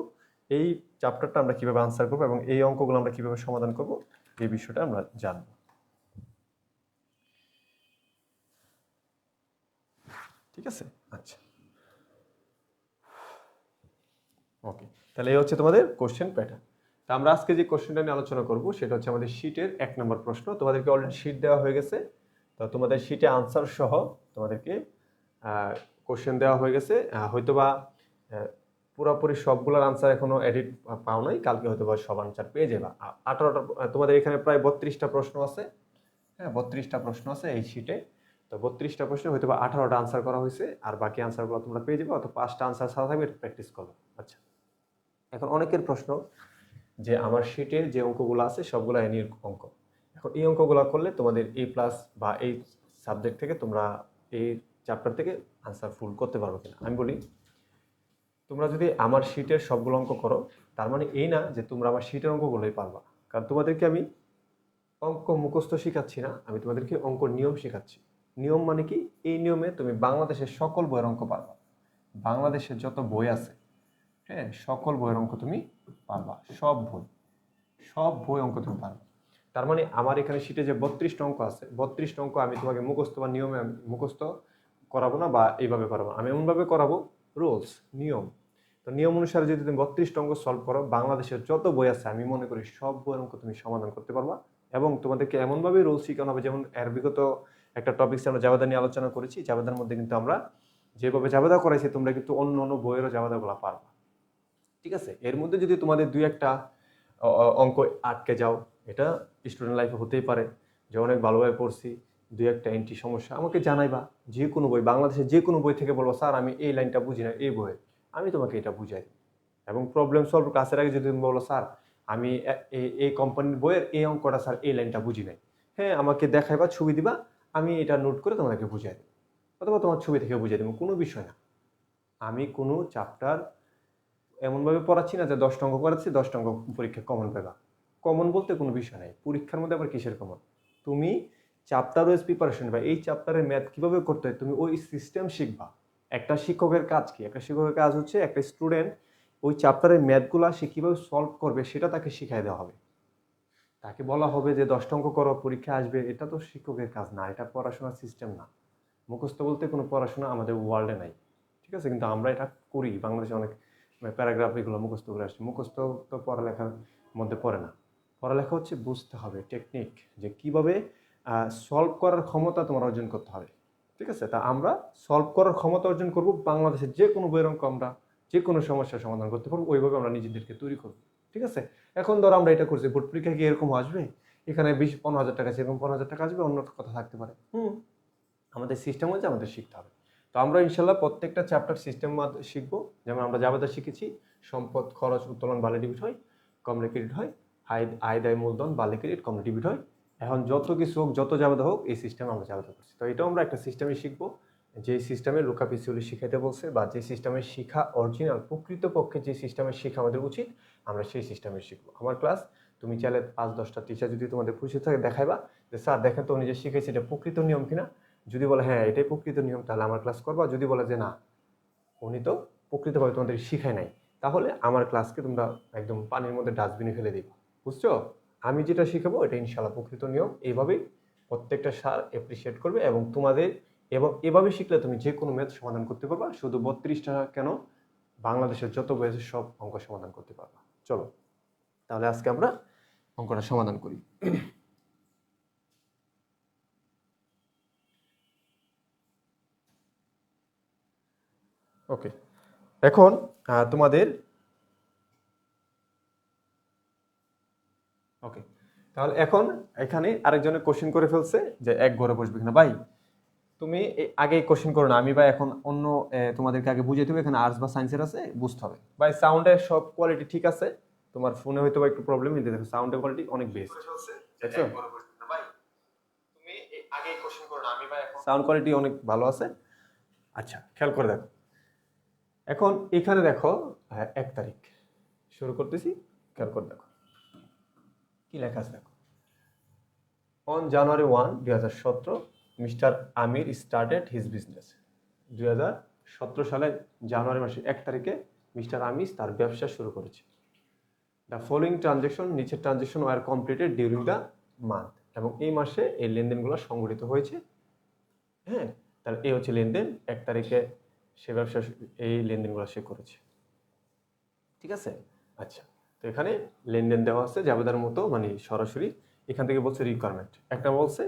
এই চ্যাপ্টারটা আমরা কিভাবে আনসার করবো এবং এই অঙ্কগুলো আমরা কিভাবে সমাধান করব, এই বিষয়টা আমরা জানব। ঠিক আছে, আচ্ছা, ওকে। তাহলে এই হচ্ছে তোমাদের কোশ্চেন প্যাটার্ন। তা আমরা আজকে যে কোশ্চেনটা নিয়ে আলোচনা করব সেটা হচ্ছে আমাদের শীটের 1 নম্বর প্রশ্ন। তোমাদেরকে অলরেডি শীট দেওয়া হয়ে গেছে। তো তোমাদের শীটে আনসার সহ তোমাদেরকে কোশ্চেন দেওয়া হয়ে গেছে। হয়তোবা পুরোপুরি সবগুলোর আনসার এখনো এডিট পাও নাই, কালকে হয়তোবা সব আনসার পেয়ে যাবে। 18টা তোমাদের এখানে প্রায় 32টা প্রশ্ন আছে। হ্যাঁ, 32টা প্রশ্ন আছে এই শীটে। তো 32টা প্রশ্ন হয়তোবা 18টা আনসার করা হয়েছে, আর বাকি আনসারগুলো তোমরা পেয়ে যাবে, অথবা 5টা আনসার ছাড়া থাকবে, প্র্যাকটিস করো। আচ্ছা, এখন অনেকের প্রশ্ন যে আমার শীটের যে অঙ্কগুলো আছে সবগুলো এনির অঙ্ক। এখন এই অঙ্কগুলো করলে তোমাদের A+ বা এই সাবজেক্ট থেকে তোমরা এই চ্যাপ্টার থেকে আনসার ফুল করতে পারবে কিনা। আমি বলি, তোমরা যদি আমার শিটের সবগুলো অঙ্ক করো, তার মানে এই না যে তোমরা আমার শিটের অঙ্কগুলোই পারবা। কারণ তোমাদেরকে আমি অঙ্ক মুখস্থ শেখাচ্ছি না, আমি তোমাদেরকে অঙ্ক নিয়ম শেখাচ্ছি। নিয়ম মানে কি? এই নিয়মে তুমি বাংলাদেশের সকল বইয়ের অঙ্ক পারবা। বাংলাদেশের যত বই আছে, হ্যাঁ, সকল বইয়ের অঙ্ক তুমি পারবা। সব বই অঙ্ক তুমি পারবা। তার মানে আমার এখানে শিটে যে 32টা অঙ্ক আছে, 32টা অঙ্ক আমি তোমাকে মুখস্থ বা নিয়মে আমি মুখস্থ করাবো না, বা এইভাবে করাবো। আমি এমনভাবে করাবো, রুলস, নিয়ম। তো নিয়ম অনুসারে যদি তুমি 32টা অঙ্ক সলভ করো, বাংলাদেশের যত বই আছে আমি মনে করি সব বইয়ের অঙ্ক তুমি সমাধান করতে পারবা। এবং তোমাদেরকে এমনভাবে রুলস শেখানো হবে, যেমন এর বিগত একটা টপিক্সে আমরা জাবেদা নিয়ে আলোচনা করেছি। জাবেদার মধ্যে কিন্তু আমরা যেভাবে জাবেদা করাইছি, তোমরা কিন্তু অন্য অন্য বইয়েরও জাবেদাগুলো পারবা। ঠিক আছে? এর মধ্যে যদি তোমাদের দুই একটা অঙ্ক আটকে যাও, এটা স্টুডেন্ট লাইফে হতেই পারে, যে অনেক ভালোভাবে পড়ছি, দুই একটা এন্ট্রি সমস্যা, আমাকে জানাইবা। যে কোনো বই, বাংলাদেশের যে কোনো বই থেকে বলবো, স্যার আমি এই লাইনটা বুঝি না এই বইয়ে, আমি তোমাকে এটা বুঝাই দিই। এবং প্রবলেম সলভ ক্লাসের আগে যদি তুমি বলো, স্যার আমি এই কোম্পানির বইয়ের এই অঙ্কটা স্যার এই লাইনটা বুঝি নাই, হ্যাঁ আমাকে দেখাইবা, ছবি দিবা, আমি এটা নোট করে তোমাদেরকে বুঝাই দেবো, অথবা তোমার ছবি থেকে বুঝাই দেবো, কোনো বিষয় না। আমি কোনো চ্যাপ্টার এমনভাবে পড়াচ্ছি না যে 10টা অঙ্ক করাচ্ছি, 10টা অঙ্ক পরীক্ষা কমন পেবা। কমন বলতে কোনো বিষয় নাই, পরীক্ষার মধ্যে আবার কিসের কমন? তুমি চ্যাপ্টার ওয়াইজ প্রিপারেশন বা এই চ্যাপ্টারের ম্যাথ কিভাবে করতে হয় তুমি ওই সিস্টেম শিখবা। একটা শিক্ষকের কাজ কি? একটা শিক্ষকের কাজ হচ্ছে একটা স্টুডেন্ট ওই চ্যাপ্টারের ম্যাথগুলো সে কীভাবে সলভ করবে সেটা তাকে শিখাই দেওয়া হবে। তাকে বলা হবে যে 10টা অঙ্ক করো, পরীক্ষা আসবে, এটা তো শিক্ষকের কাজ না, এটা পড়াশোনার সিস্টেম না। মুখস্থ বলতে কোনো পড়াশোনা আমাদের ওয়ার্ল্ডে নাই, ঠিক আছে? কিন্তু আমরা এটা করি, বাংলাদেশে অনেক প্যারাগ্রাফ এগুলো মুখস্থ করে আসছে। মুখস্থ তো পড়ালেখার মধ্যে পড়ে না। পড়ালেখা হচ্ছে বুঝতে হবে টেকনিক, যে কিভাবে সলভ করার ক্ষমতা তোমার অর্জন করতে হবে। ঠিক আছে? তা আমরা সলভ করার ক্ষমতা অর্জন করব, বাংলাদেশের যে কোনো বইয়ের অঙ্ক আমরা যে কোনো সমস্যার সমাধান করতে পারবো, ওইভাবে আমরা নিজেদেরকে তৈরি করবো। ঠিক আছে? এখন ধরো আমরা এটা করছি, বোর্ড পরীক্ষা কি এরকম আসবে? এখানে 20-15 হাজার টাকা আছে, এরকম 15 হাজার টাকা আসবে, অন্য কথা থাকতে পারে। আমাদের সিস্টেম হচ্ছে আমাদের শিখতে হবে। তো আমরা ইনশাল্লাহ প্রত্যেকটা চ্যাপ্টার সিস্টেম শিখবো। যেমন আমরা জাবেদা শিখেছি, সম্পদ, খরচ, উত্তোলন, বালে ডেবিট হয়, কমলে ক্রেডিট হয়, আয় দায় মূলধন, বালে ক্রেডিট, কমলে ডেবিট হয়। এখন যত কিছু হোক, যত জাবেদা হোক, এই সিস্টেমে আমরা জাবেদা করছি। তো এটাও আমরা একটা সিস্টেমে শিখবো, যে সিস্টেমে লুকা পিসিউলি শিখাইতে বলছে, বা যে সিস্টেমের শিখা অরিজিনাল প্রকৃতপক্ষে যে সিস্টেমের শিখা আমাদের উচিত, আমরা সেই সিস্টেমে শিখবো। আমার ক্লাস তুমি চাইলে 5-10টা টিচার যদি তোমাদের খুশি থাকে দেখাইবা, যে স্যার দেখেন তো উনি যে শিখেছে এটা প্রকৃত নিয়ম কিনা। যদি বলে হ্যাঁ এটাই প্রকৃত নিয়ম, তাহলে আমার ক্লাস করবা। যদি বলে যে না, উনি তো প্রকৃতভাবে তোমাদের শিখায় নাই, তাহলে আমার ক্লাসকে তোমরা একদম পানির মধ্যে ডাস্টবিনে ফেলে দিবা। বুঝছো? আমি যেটা শিখাবো এটা ইনশাল্লাহ প্রকৃত নিয়ম। এইভাবেই প্রত্যেকটা স্যার অ্যাপ্রিসিয়েট করবে, এবং তোমাদের এবং এভাবে শিখলে তুমি যে কোনো ম্যাথ সমাধান করতে পারবা। শুধু 32টা কেন, বাংলাদেশের যত বই আছে সব অঙ্ক সমাধান করতে পারবা। চলো তাহলে আজকে আমরা অঙ্কটা সমাধান করি। ওকে, এখন তোমাদের ওকে, তাহলে এখন এখানে আরেকজনে কোশ্চেন করে ফেলছে যে এক ঘরে বসবে কিনা। ভাই তুমি আগে কোশ্চেন করো না, আমি ভাই এখন অন্য তোমাদেরকে আগে বুঝিয়ে দেবো। এখানে আর্টস বা সায়েন্সের আছে, বুঝতে হবে। ভাই সাউন্ডের সব কোয়ালিটি ঠিক আছে, তোমার ফোনে হয়তো বা একটু প্রবলেম, কিন্তু দেখো সাউন্ডের কোয়ালিটি অনেক বেস্ট, দেখছো? ভাই তুমি আগে কোশ্চেন করো না, আমি ভাই এখন সাউন্ড কোয়ালিটি অনেক ভালো আছে। আচ্ছা খেয়াল করে দেখো, এখন এখানে দেখো 1 তারিখ শুরু করতেছি, খেয়াল করে দেখো কি লেখা আছে। দেখো, on January 1, 2017, mister Aamir started his business. 2017 সালের জানুয়ারি মাসের 1 তারিখে মিস্টার আমির তার ব্যবসা শুরু করেছে। দ্য ফলোয়িং ট্রানজ্যাকশন, নিচের transaction were completed during the month, এবং এই মাসে এই লেনদেনগুলো সংঘটিত হয়েছে। হ্যাঁ, তাহলে এই হচ্ছে লেনদেন, 1 তারিখে সে ব্যবসা, এই লেনদেনগুলো সে করেছে। ঠিক আছে? আচ্ছা, তো এখানে লেনদেন দেওয়া আছে জাবেদার মতো, মানে সরাসরি এখান থেকে বলছে রিকোয়ারমেন্ট। একটা বলছে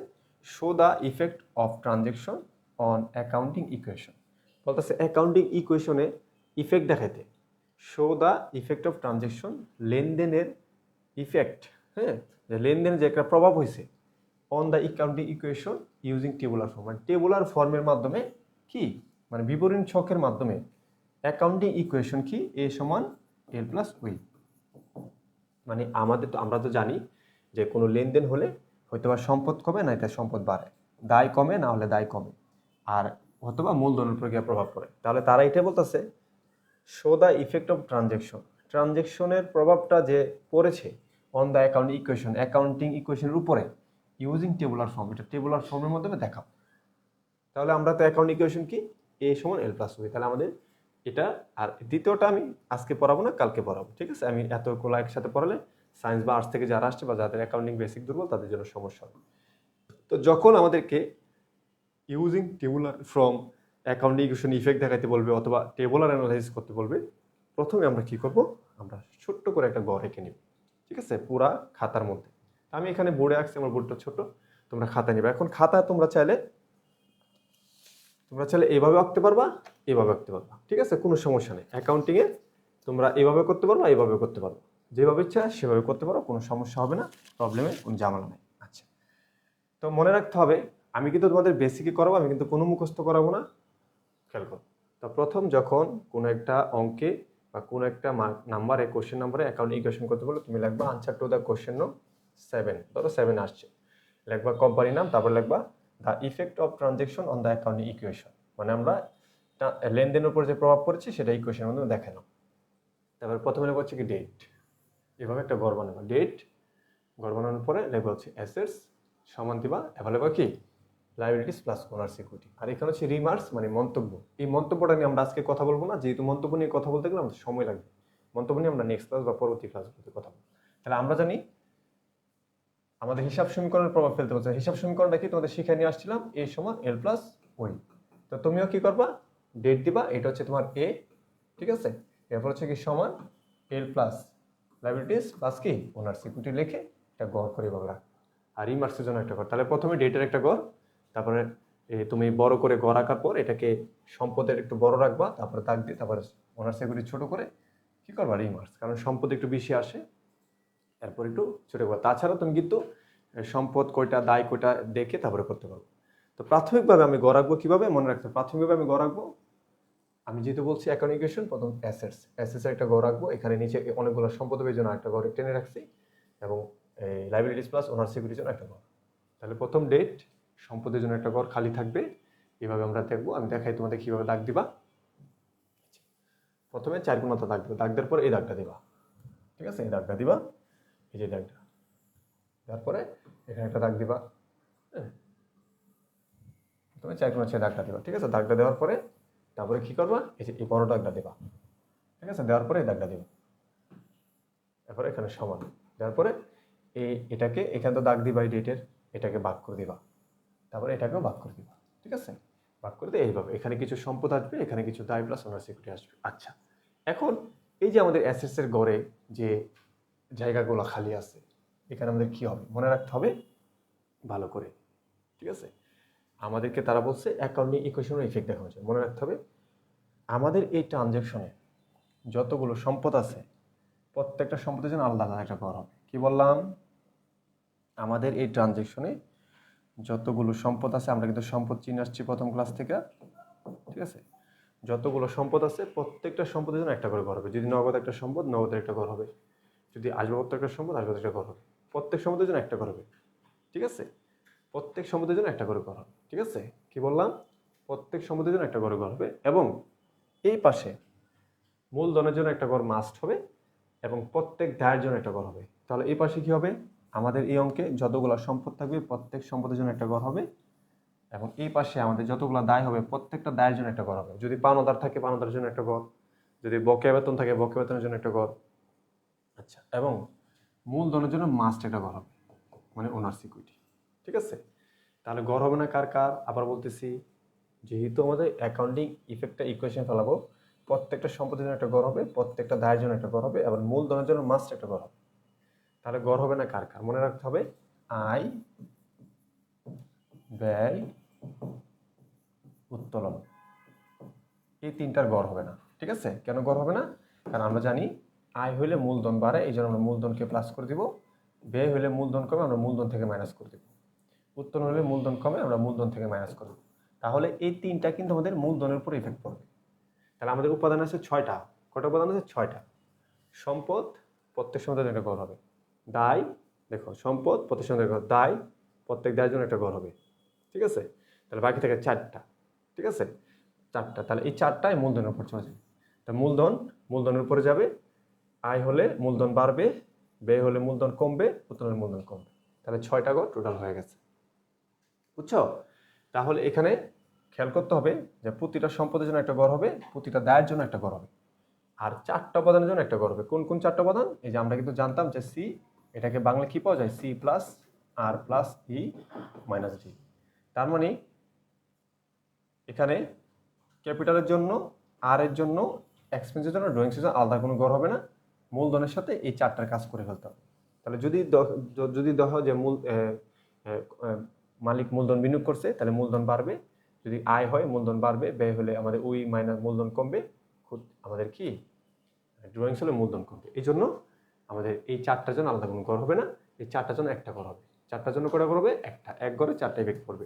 show the effect of transaction on accounting equation, বলতেছে অ্যাকাউন্টিং ইকুয়েশনে ইফেক্ট দেখাইতে। Show the effect of transaction, লেনদেনের ইফেক্ট, হ্যাঁ, যে লেনদেনের যে একটা প্রভাব হয়েছে, on the accounting equation using tabular form, মানে টেবুলার ফর্মের মাধ্যমে, কি মানে বিবরণী ছকের মাধ্যমে। অ্যাকাউন্টিং ইকুয়েশন কি? এ সমান এল প্লাস ওই, মানে আমাদের তো, আমরা তো জানি যে কোনো লেনদেন হলে হয়তোবা সম্পদ কমে না এটা সম্পদ বাড়ে, দায় কমে না হলে দায় কমে, আর অথবা মূলধনের উপর গিয়ে প্রভাব পড়ে। তাহলে তারা এটা বলতেছে show the effect of transaction, ট্রানজেকশনের প্রভাবটা যে পড়েছে on the accounting equation, accounting ইকুয়েশনের উপরে ইউজিং টেবুলার ফর্ম, এটা টেবুলার ফর্মের মাধ্যমে দেখাও। তাহলে আমরা তো অ্যাকাউন্টিং ইকুয়েশন কি, এ সমান এল প্লাস বি, তাহলে আমাদের এটা, আর দ্বিতীয়টা আমি আজকে পড়াবো না, কালকে পড়াবো, ঠিক আছে? আমি এতগুলো একসাথে পড়ালে সায়েন্স বা আর্টস থেকে যারা আসছে বা যাদের অ্যাকাউন্টিং বেসিক দুর্বল তাদের জন্য সমস্যা হবে। তো যখন আমাদেরকে using tabular form accounting equation effect দেখাতে বলবে অথবা টেবুলার অ্যানালাইসিস করতে বলবে, প্রথমে আমরা কি করব, আমরা ছোট্ট করে একটা গড় এঁকে নিব, ঠিক আছে, পুরা খাতার মধ্যে। আমি এখানে বোর্ডে আঁকছি, আমার বোর্ডটা ছোট, তোমরা খাতা নিবে। এখন খাতা তোমরা চাইলে এইভাবে আঁকতে পারবা, এইভাবে আঁকতে পারবা, ঠিক আছে, কোনো সমস্যা নেই। অ্যাকাউন্টিংয়ে তোমরা এইভাবে করতে পারবা, এইভাবে করতে পারবা, যেভাবে ইচ্ছা সেভাবে করতে পারো, কোনো সমস্যা হবে না, প্রবলেমে কোনো ঝামেলা নেই। আচ্ছা, তো মনে রাখতে হবে আমি কিন্তু তোমাদের বেসিকে করাবো, আমি কিন্তু কোনো মুখস্থ করাবো না, খেয়াল করো। তো প্রথম যখন কোনো একটা অঙ্কে বা কোনো একটা নাম্বারে, কোশ্চেন নাম্বারে অ্যাকাউন্টিং ইকুয়েশন করতে বলো, তুমি লিখবা answer to the question no 7, ধরো 7 আসছে, লিখবা কোম্পানি নাম, তারপর লিখবা the effect of transaction on the accounting equation, মানে আমরা লেনদেনের উপর যে প্রভাব পড়েছে সেটা ইকুয়েশনের মধ্যে দেখানো। তারপর প্রথমে লেখা হচ্ছে কি ডেট, এভাবে একটা গড় বানাবো, ডেট, গড় বানানোর পরে লেখা হচ্ছে অ্যাসেটস সমান দিবা, এবার লেখা কি লাইবিলিটিস প্লাস ওনার্স ইকুইটি, আর এখানে হচ্ছে রিমার্কস মানে মন্তব্য। এই মন্তব্যটা নিয়ে আমরা আজকে কথা বলবো না, যেহেতু মন্তব্য নিয়ে কথা বলতে গেলে আমাদের সময় লাগবে, মন্তব্য নিয়ে আমরা নেক্সট ক্লাস বা পরবর্তী ক্লাসগুলোতে কথা বলবো। তাহলে আমরা জানি আমাদের হিসাব সমীকরণের প্রভাব ফেলতে হচ্ছে, হিসাব সমীকরণটা কি তোমাদের শিখে নিয়ে আসছিলাম, এ সমান এল প্লাস ওই। তো তুমিও কি করবা, ডেট দিবা, এটা হচ্ছে তোমার এ, ঠিক আছে, এরপর হচ্ছে কি সমান এল প্লাস লাইবিলিটিস প্লাস কি ওনার্স ইকুইটি, লিখে এটা গড় করে এভাবে রাখ, আর রিমার্কসের জন্য একটা গড়। তাহলে প্রথমে ডেটের একটা গড়, তারপরে তুমি বড় করে গড় আঁকার পর এটাকে সম্পদের একটু বড় রাখবা, তারপরে দাগ দিয়ে, তারপরে ওনার্স ইকুইটি ছোট করে কি করবা রিমার্কস, কারণ সম্পদ একটু বেশি আসে, এরপর একটু ছোট করবা। তাছাড়া তুমি কিন্তু সম্পদ কয়টা দায় কয়টা দেখে তারপরে করতে পারবো। তো প্রাথমিকভাবে আমি গড় আঁকবো কিভাবে, মনে রাখতে হবে প্রাথমিকভাবে আমি গড় আঁকবো, আমি যেহেতু বলছি অ্যাকাউন্টিং ইকুয়েশন, প্রথম অ্যাসেটস একটা গড় রাখবো, এখানে নিচে অনেকগুলো সম্পদের জন্য একটা গড় টেনে রাখছি, এবং লাইবিলিটিস প্লাস ওনার্স ইকুইটির জন্য একটা গড়। তাহলে প্রথম ডেট, সম্পদের জন্য একটা গড় খালি থাকবে, এভাবে আমরা দেখবো, আমি দেখাই তোমাদের কিভাবে দাগ দিবা। প্রথমে 4 কোণাতে দাগ দিবা, দাগ দেওয়ার পর এই দাগটা দিবা, ঠিক আছে, এই দাগটা দিবা, এই যে দাগটা, তারপরে এখানে একটা দাগ দিবা, হ্যাঁ, প্রথমে 4 কোণা ছেড়ে দাগটা দিবা, ঠিক আছে, দাগটা দেওয়ার পরে তারপরে কি করবা, এই যে এই বড় দাগটা দিবা, ঠিক আছে, দেওয়ার পরে এই দাগটা দিবা, তারপরে এখানে সমান দেওয়ার পরে এটাকে এখানে তো দাগ দিবা এই ডেটের, এটাকে ভাগ করে দিবা, তারপরে এটাকেও ভাগ করে দিবা, ঠিক আছে, ভাগ করে দিয়ে এইভাবে এখানে কিছু সম্পদ আসবে, এখানে কিছু দায় প্লাস ওনার্স ইকুইটি আসবে। আচ্ছা, এখন এই যে আমাদের অ্যাসেটস এর গড়ে যে জায়গাগুলো খালি আছে, এখানে আমাদের কি হবে মনে রাখতে হবে ভালো করে, ঠিক আছে, আমাদেরকে তারা বলছে অ্যাকাউন্টিং ইকুয়েশনের ইফেক্ট দেখানো যায়, মনে রাখতে হবে আমাদের এই ট্রানজ্যাকশনে যতগুলো সম্পদ আছে প্রত্যেকটা সম্পদের জন্য আলাদা আলাদা একটা গড় হবে। কি বললাম, আমাদের এই ট্রানজ্যাকশনে যতগুলো সম্পদ আছে, আমরা কিন্তু সম্পদ চিনে আসছি প্রথম ক্লাস থেকে, ঠিক আছে, যতগুলো সম্পদ আছে প্রত্যেকটা সম্পদের জন্য একটা করে ঘর হবে। যদি নগদ একটা সম্পদ, নগদের একটা ঘর হবে, যদি আসবাবপত্র একটা সম্পদ, আসবাবপত্র একটা ঘর হবে, প্রত্যেক সম্পদের জন্য একটা ঘর হবে, ঠিক আছে, প্রত্যেক সম্পদের জন্য একটা করে ঘর হবে, ঠিক আছে, কি বললাম, প্রত্যেক সম্পদের জন্য একটা করে ঘর হবে, এবং এই পাশে মূলধনের জন্য একটা ঘর মাস্ট হবে, এবং প্রত্যেক দায়ের জন্য একটা ঘর হবে। তাহলে এই পাশে কি হবে, আমাদের এই অঙ্কে যতগুলো সম্পদ থাকবে প্রত্যেক সম্পদের জন্য একটা ঘর হবে, এবং এই পাশে আমাদের যতগুলো দায় হবে প্রত্যেকটা দায়ের জন্য একটা ঘর হবে। যদি পাওনাদার থাকে পাওনাদারের জন্য একটা ঘর, যদি বকেয়া বেতন থাকে বকেয়া বেতনের জন্য একটা ঘর, আচ্ছা, এবং মূলধনের জন্য মাস্ট একটা ঘর হবে, মানে ওনার্স ইকুইটি, ঠিক আছে। তাহলে ঘর হবে না কার কার, আবার বলতেছি, যেহেতু আমাদের অ্যাকাউন্টিং ইফেক্টটা ইকুয়েশন ফেলাবো, প্রত্যেকটা সম্পদের জন্য একটা ঘর হবে, প্রত্যেকটা দায়ের জন্য একটা ঘর হবে, এবং মূলধনের জন্য মাস্ট একটা ঘর হবে। তাহলে ঘর হবে না কার কার, মনে রাখতে হবে আয়, ব্যয়, উত্তোলন, এই তিনটার গড় হবে না, ঠিক আছে। কেন গড় হবে না, কারণ আমরা জানি আয় হইলে মূলধন বাড়ে, এই জন্য আমরা মূলধনকে প্লাস করে দিব, ব্যয় হইলে মূলধন কমে, আমরা মূলধন থেকে মাইনাস করে দিব, উত্তোলন হলে মূলধন কমে, আমরা মূলধন থেকে মাইনাস করে দেব। তাহলে এই তিনটা কিন্তু আমাদের মূলধনের উপর ইফেক্ট পড়বে। তাহলে আমাদের উপাদান আছে 6টা, কটা উপাদান আছে 6টা। সম্পদ প্রত্যেক সম্পদের একটা গড় হবে, দায়, দেখো সম্পদ প্রত্যেক সম্পদের গড়, দায় প্রত্যেক দায়ের জন্য একটা ঘর হবে, ঠিক আছে? তাহলে বাকি থাকে 4টা, ঠিক আছে? 4টা, তাহলে এই 4টাই মূলধনের উপর চলে যাবে। তা মূলধনের উপরে যাবে, আয় হলে মূলধন বাড়বে, ব্যয় হলে মূলধন কমবে, উত্তোলনের মূলধন কমবে। তাহলে 6টা ঘর টোটাল হয়ে গেছে, বুঝছো? তাহলে এখানে খেয়াল করতে হবে যে প্রতিটা সম্পদের জন্য একটা ঘর হবে, প্রতিটা দায়ের জন্য একটা ঘর হবে, আর 4টা উপাদানের জন্য একটা ঘর হবে। কোন কোন 4টা উপাদান? এই যে আমরা কিন্তু জানতাম যে সি, এটাকে বাংলা কি পাওয়া যায়? সি প্লাস আর প্লাস ই মাইনাস ডি। তার মানে এখানে ক্যাপিটালের জন্য, আর এর জন্য, এক্সপেন্সের জন্য, ড্রয়িংসের জন্য আলাদা কোনো ঘর হবে না। মূলধনের সাথে এই 4টার কাজ করে ফেলতে হবে। তাহলে যদি দেখো যে মালিক মূলধন বিনিয়োগ করছে, তাহলে মূলধন বাড়বে। যদি আয় হয় মূলধন বাড়বে, ব্যয় হলে আমাদের ওই মাইনাস মূলধন কমবে, আমাদের কি ড্রয়িংস হলে মূলধন কমবে। এই জন্য আমাদের এই 4টার জন্য আলাদা কোনো ঘর হবে না, এই 4টার জন্য একটা ঘর হবে। 4টার জন্য কটা ঘর হবে? একটা, এক ঘরে 4টাই ব্যক্তি পড়বে।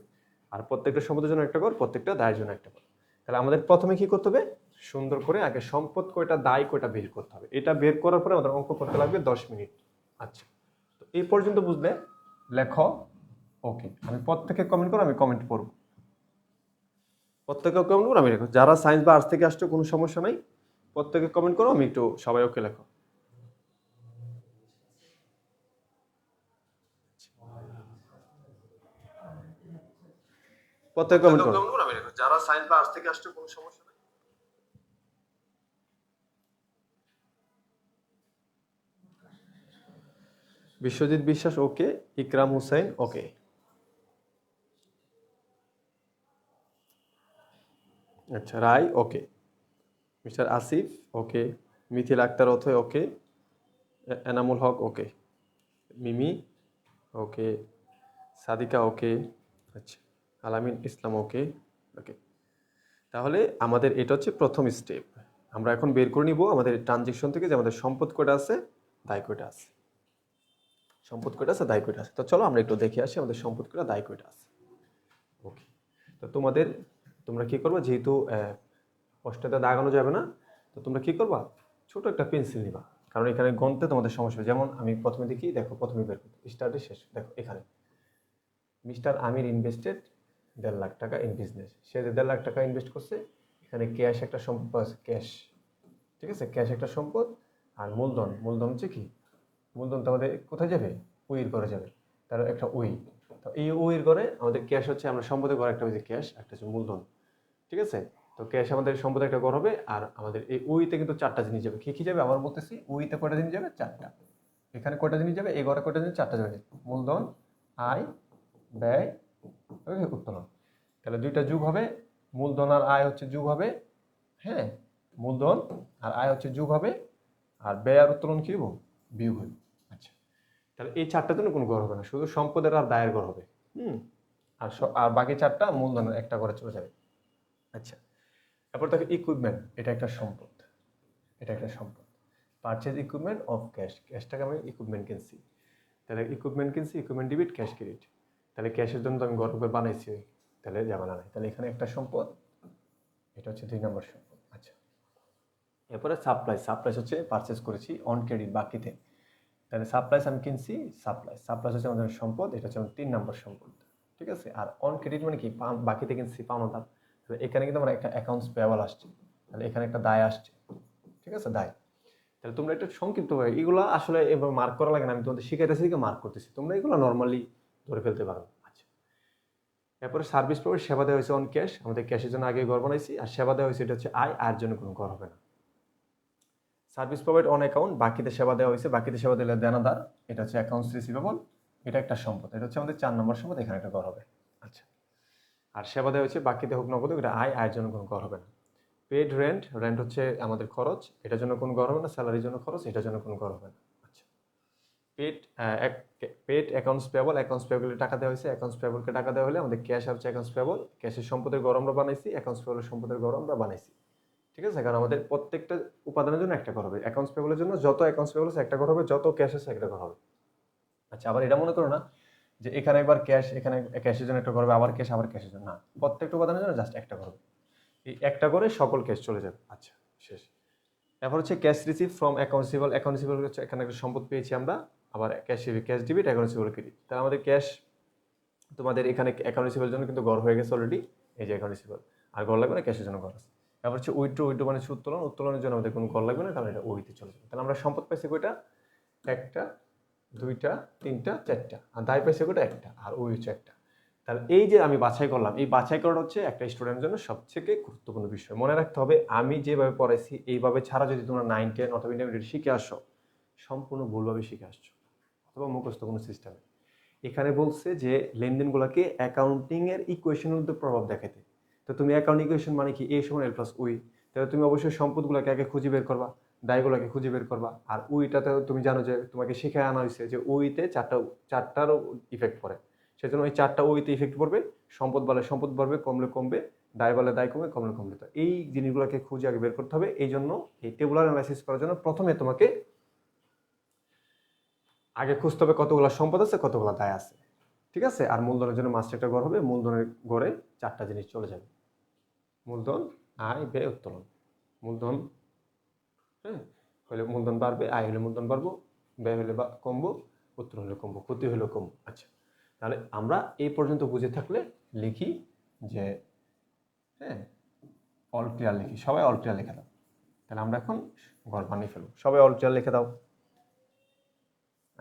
আর প্রত্যেকটা সম্পদের জন্য একটা ঘর, প্রত্যেকটা দায়ের জন্য একটা ঘর। তাহলে আমাদের প্রথমে কি করতে হবে? সুন্দর করে আগে সম্পদ কয়টা, দায় কয়টা বের করতে হবে। এটা বের করার পরে আমাদের অঙ্ক করতে লাগবে 10 মিনিট। আচ্ছা, তো এই পর্যন্ত বুঝলে লেখো ওকে। আমি প্রত্যেকে কমেন্ট করো, আমি কমেন্ট করবো। প্রত্যেকে কমেন্ট করো, আমি লেখো। যারা সায়েন্স বা আর্টস থেকে আসছো কোনো সমস্যা নাই, প্রত্যেকে কমেন্ট করো, আমি একটু সবাই ওকে লেখো। প্রত্যেকে কমেন্ট করো, আমি লেখো। যারা সায়েন্স বা আর্টস থেকে আসছো কোনো সমস্যা নাই। বিশ্বজিৎ বিশ্বাস ওকে, ইকরাম হুসাইন ওকে, আচ্ছা রায় ওকে, মিস্টার আসিফ ওকে, মিথিল আক্তার অথয় ওকে, এনামুল হক ওকে, মিমি ওকে, সাদিকা ওকে, আচ্ছা আলামিন ইসলাম ওকে। ওকে, তাহলে আমাদের এটা হচ্ছে প্রথম স্টেপ। আমরা এখন বের করে নিব আমাদের ট্রানজেকশন থেকে যে আমাদের সম্পদ কয়টা আছে, দায় কয়টা আছে। সম্পদ কয়টা আছে, দায় কয়টা আছে। তো চলো আমরা একটু দেখে আসি আমাদের সম্পদ কয়টা, দায় কয়টা আছে। ওকে, তো তোমরা কি করবা, যেহেতু পোস্টারটা দাগানো যাবে না, তো তোমরা কি করবা, ছোট একটা পেন্সিল নিবা, কারণ এখানে গণতে তোমাদের সমস্যা হবে। যেমন আমি প্রথমে দেখি, দেখো প্রথমে বের করতে স্টার্টে শেষ, দেখো এখানে মিস্টার আমির ইনভেস্টেড 1.5 লাখ টাকা ইন বিজনেস। সে যে 1.5 লাখ টাকা ইনভেস্ট করছে, এখানে ক্যাশ একটা সম্পদ আছে, ক্যাশ, ঠিক আছে? ক্যাশ একটা সম্পদ। আর মূলধন হচ্ছে কি, মূলধন তো আমাদের কোথায় যাবে? ওইর ঘরে যাবে। তার একটা ওই, তো এই ওইর ঘরে আমাদের ক্যাশ হচ্ছে, আমরা সম্পদের ঘরে একটা হচ্ছে ক্যাশ, একটা হচ্ছে মূলধন, ঠিক আছে? তো ক্যাশ আমাদের সম্পদের একটা ঘর হবে। আর আমাদের এই ওইতে কিন্তু 4টা জিনিস যাবে। কি কি যাবে আবার বলতেছি, ওইতে কয়টা জিনিস যাবে? 4টা। এখানে কয়টা জিনিস যাবে? এই ঘরে কয়টা জিনিস? 4টা যাবে। মূলধন, আয়, ব্যয়, উত্তোলন। তাহলে দুইটা যোগ হবে, মূলধন আর আয় হচ্ছে যোগ হবে, হ্যাঁ, মূলধন আর আয় হচ্ছে যোগ হবে, আর ব্যয় আর উত্তোলন কি হবো? বিয়োগ হবে। আচ্ছা, তাহলে এই 4টার জন্য কোনো ঘর হবে না, শুধু সম্পদের আর দায়ের ঘর হবে। আর বাকি 4টা মূলধনের একটা ঘরে চলে যাবে। আচ্ছা, তারপর দেখো ইকুইপমেন্ট, এটা একটা সম্পদ, এটা একটা সম্পদ। পারচেজ ইকুইপমেন্ট অফ ক্যাশ, ক্যাশটাকে আমি ইকুইপমেন্ট কিনছি, তাহলে ইকুইপমেন্ট কিনছি, ইকুইপমেন্ট ডেবিট, ক্যাশ ক্রেডিট। তাহলে ক্যাশের জন্য তো আমি ঘর করে বানাইছি, তাহলে ঝামেলা নাই। তাহলে এখানে একটা সম্পদ, এটা হচ্ছে 2 নম্বর সম্পদ। আচ্ছা, এরপরে সাপ্লাইস হচ্ছে পারচেজ করেছি অন ক্রেডিট, বাকিতে। তাহলে সাপ্লাইস আমি কিনছি, সাপ্লাইস হচ্ছে আমাদের সম্পদ, এটা হচ্ছে আমার 3 নম্বর সম্পদ, ঠিক আছে? আর অন ক্রেডিট মানে কি, বাকিতে কিনছি, পাওনাদার। তাহলে এখানে কিন্তু আমার একটা অ্যাকাউন্টস পেয়াবল আসছে, তাহলে এখানে একটা দায় আসছে, ঠিক আছে? দায়। তাহলে তোমরা একটু সংক্ষিপ্ত হয়, এগুলো আসলে এবার মার্ক করা লাগে না, আমি তোমাদের শিখাইতেছি দিকে মার্ক করতেছি, তোমরা এগুলো নর্মালি ধরে ফেলতে পারো। আচ্ছা, এরপরে সার্ভিস প্রোভাইড, সেবা দেওয়া হয়েছে অন ক্যাশ, আমাদের ক্যাশের জন্য আগে ঘর বানাইছি। আর সেবা দেওয়া হয়েছে, এটা হচ্ছে আয়, আয়ের জন্য কোনো ঘর হবে না। সার্ভিস প্রোভাইড অন অ্যাকাউন্ট, বাকিতে সেবা দেওয়া হয়েছে, বাকিতে সেবা দিলে দেনাদার, এটা হচ্ছে অ্যাকাউন্টস রিসিভেবল, এটা একটা সম্পদ, এটা হচ্ছে আমাদের 4 নম্বর সম্পদ, এখানে একটা ঘর হবে। আচ্ছা, আর সেবা দেওয়া হয়েছে, বাকিতে হোক নগদ, এটা আয়, আয়ের জন্য কোনো ঘর হবে না। পেড রেন্ট, রেন্ট হচ্ছে আমাদের খরচ, এটার জন্য কোনো ঘর হবে না। স্যালারির জন্য খরচ, এটার জন্য কোনো ঘর হবে না। আচ্ছা, পেড অ্যাকাউন্টস পেবল, অ্যাকাউন্টস পেবলের টাকা দেওয়া হয়েছে, অ্যাকাউন্টস পেবলকে টাকা দেওয়া হলে আমাদের ক্যাশ আর হচ্ছে অ্যাকাউন্টস পেবল, ক্যাশের সম্পদের ঘর আমরা বানাইছি, অ্যাকাউন্টস পেবলের সম্পদের ঘর আমরা বানাইছি, ঠিক আছে? কারণ আমাদের প্রত্যেকটা উপাদানের জন্য একটা ঘর হবে। অ্যাকাউন্টস পেবলের জন্য যত অ্যাকাউন্টস পেবল আছে একটা ঘর হবে, যত ক্যাশ আছে একটা ঘর হবে। আচ্ছা, আবার এটা মনে করো না যে এখানে একবার ক্যাশ, এখানে ক্যাশের জন্য একটা ঘর হবে, আবার ক্যাশ, আবার ক্যাশের জন্য না, প্রত্যেকটা উপাদানের জন্য জাস্ট একটা ঘর হবে। এই একটা করে সকল ক্যাশ চলে যাবে। আচ্ছা, শেষ। এরপর হচ্ছে cash receive from accountable, accountable হচ্ছে এখানে একটা সম্পদ পেয়েছি আমরা, আবার ক্যাশ ডেবিট, অ্যাকাউন্টেবল ক্রেডিট। তাহলে আমাদের ক্যাশ তোমাদের এখানে অ্যাকাউন্ট রিসিভের জন্য কিন্তু গড় হয়ে গেছে অলরেডি, এই যে অ্যাকাউন্ট রিসিভেবল, আর গড় লাগবে না, ক্যাশের জন্য গড় আছে। তারপর হচ্ছে উইথড্র, উইথড্র মানে উত্তোলন, উত্তোলনের জন্য আমাদের কোনো গড় লাগবে না, কারণ এটা ওইতে চলে যাবে। তাহলে আমরা সম্পদ পাইছি কয়টা? একটা, দুইটা, তিনটা, চারটা, আর দায় পাইছি কয়টা? একটা, আর ওই হচ্ছে একটা। তাহলে এই যে আমি বাছাই করলাম, এই বাছাই করাটা হচ্ছে একটা স্টুডেন্টের জন্য সবথেকে গুরুত্বপূর্ণ বিষয়। মনে রাখতে হবে, আমি যেভাবে পড়াইছি এইভাবে ছাড়া যদি তোমরা 9, 10 অথবা ইন্টারমিডিয়েট শিখে আসো, সম্পূর্ণ ভুলভাবে শিখে আসছো, অথবা মুখস্থ কোনো সিস্টেমে। এখানে বলছে যে লেনদেনগুলোকে অ্যাকাউন্টিং এর ইকুয়েশনের মধ্যে প্রভাব দেখাতে। তো তুমি অ্যাকাউন্ট ইকুয়েশন মানে কি? এ সমান এল প্লাস উই। তাহলে তুমি অবশ্যই সম্পদগুলোকে আগে খুঁজে বের করবা, দায়গুলোকে খুঁজে বের করবা। আর উইটাতে তুমি জানো যে তোমাকে শিখে আনা হয়েছে যে উইতে চারটারও ইফেক্ট পড়ে, সেজন্য ওই চারটা ওইতে ইফেক্ট পড়বে। সম্পদ বাড়লে সম্পদ বাড়বে, কমলে কমবে, দায় বাড়লে দায় কমবে, কমলে কমবে। তো এই জিনিসগুলোকে খুঁজে আগে বের করতে হবে। এই জন্য এই টেবুলার অ্যানালাইসিস করার জন্য প্রথমে তোমাকে আগে খুঁজতে হবে কতগুলো সম্পদ আছে, কতগুলো দায় আছে, ঠিক আছে? আর মূলধনের জন্য মাস্ট একটা গড় হবে। মূলধনের গড়ে চারটা জিনিস চলে যাবে: মূলধন, আয়, ব্যয়, উত্তোলন। মূলধন, হ্যাঁ, হলে মূলধন বাড়বে, আয় হলে মূলধন বাড়বো, ব্যয় হলে কমবো, উত্তোলন হলে কমবো, ক্ষতি হলে কমবো। আচ্ছা, তাহলে আমরা এই পর্যন্ত বুঝে থাকলে লিখি যে, হ্যাঁ, অল ক্লিয়ার লিখি। সবাই অল ক্লিয়ার লিখে দাও। তাহলে আমরা এখন গড় বানিয়ে ফেলবো। সবাই অল ক্লিয়ার লিখে দাও।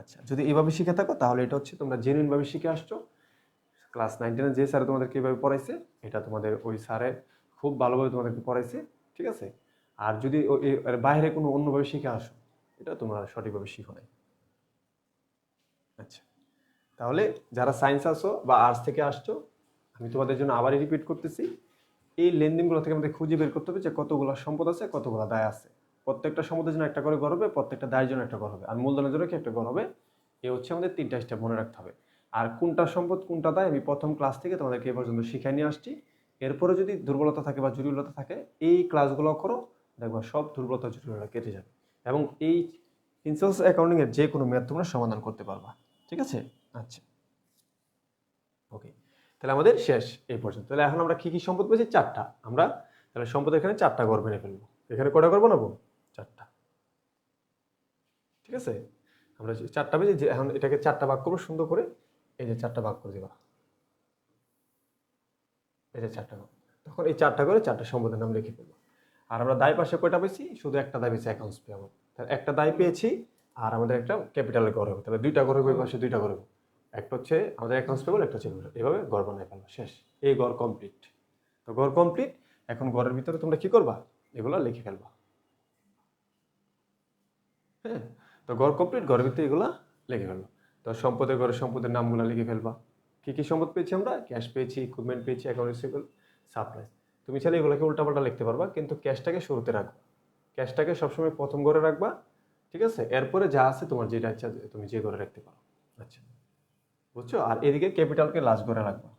আচ্ছা, যদি এইভাবে শিখে থাকো তাহলে এটা হচ্ছে তোমরা জেনুইনভাবে শিখে আসছো। ক্লাস 9, 10 যে স্যার তোমাদেরকে এইভাবে পড়াইছে, এটা তোমাদের ওই স্যারে খুব ভালোভাবে তোমাদেরকে পড়াইছে, ঠিক আছে? আর যদি এর বাইরে কোনো অন্যভাবে শিখে আসো, এটা তোমরা সঠিকভাবে শিখো নাই। আচ্ছা, তাহলে যারা সায়েন্স আসো বা আর্টস থেকে আসছো, আমি তোমাদের জন্য আবারই রিপিট করতেছি, এই লেনদেনগুলো থেকে আমাদের খুঁজে বের করতে হবে যে কতগুলো সম্পদ আছে, কতগুলো দায় আছে। প্রত্যেকটা সম্পদের জন্য একটা করে গড় হবে, প্রত্যেকটা দায়ের জন্য একটা গড় হবে, আর মূলধনের জন্য কি একটা গড় হবে। এই হচ্ছে আমাদের 3টা স্টেপ মনে রাখতে হবে। আর কোনটা সম্পদ কোনটা দায় আমি প্রথম ক্লাস থেকে তোমাদেরকে এ পর্যন্ত শিখাই নিয়ে আসছি। এরপরে যদি দুর্বলতা থাকে বা জটিলতা থাকে, এই ক্লাসগুলো করো, দেখবা সব দুর্বলতা জটিলতা কেটে যাবে, এবং এই প্রিন্সিপালস অ্যাকাউন্টিং এর যে কোনো ম্যাথ তোমরা সমাধান করতে পারবা, ঠিক আছে? আচ্ছা, ওকে, তাহলে আমাদের শেষ এই পর্যন্ত। তাহলে এখন আমরা কি কি সম্পদ পেয়েছি? চারটা। আমরা তাহলে সম্পদ এখানে চারটা ঘর বেড়ে ফেলবো। এখানে কটা করবো না? চারটা, ঠিক আছে? আমরা চারটা পেয়েছি, যে এখন এটাকে চারটা ভাগ করবো সুন্দর করে। এই যে চারটা ভাগ করে দিবা, এই যে চারটা ভাগ। তখন এই চারটা করে চারটা সম্পদের নাম লিখে ফেলবো। আর আমরা দায় পাশে কয়টা পেয়েছি? শুধু একটা দায় পেয়েছি, অ্যাকাউন্টস পেয়াবল। তাহলে একটা দায় পেয়েছি, আর আমাদের একটা ক্যাপিটালের ঘর হবে। তাহলে দুইটা ঘর হবে, এই পাশে দুইটা ঘর হবে। একটা হচ্ছে আমাদের অ্যাকাউন্টস পেয়াবল, একটা হচ্ছে এভাবে ঘর বানায় ফেলবো। শেষ, এই ঘর কমপ্লিট। তো ঘর কমপ্লিট। এখন ঘরের ভিতরে তোমরা কি করবা? এগুলো লিখে ফেলবা, হ্যাঁ? তো ঘর কমপ্লিট, ঘরের ভিতরে এগুলা লিখে ফেলবা। তো সম্পদের ঘরে সম্পদের নামগুলো লিখে ফেলবা। কি কি সম্পদ পেয়েছি আমরা? ক্যাশ পেয়েছি, ইকুইপমেন্ট পেয়েছি, অ্যাকাউন্ট রিসিভেবল, সাপ্লাই। তুমি চাইলে এগুলোকে উল্টাপাল্টা লিখতে পারবা, কিন্তু ক্যাশটাকে শুরুতে রাখবা। ক্যাশটাকে সবসময় প্রথম ঘরে রাখবা, ঠিক আছে? এরপরে যা আছে তোমার যেটা ইচ্ছা তুমি যে ঘরে রাখতে পারো। আচ্ছা, বুঝছো? আর এদিকে ক্যাপিটালকে লাস্ট ঘরে রাখবা।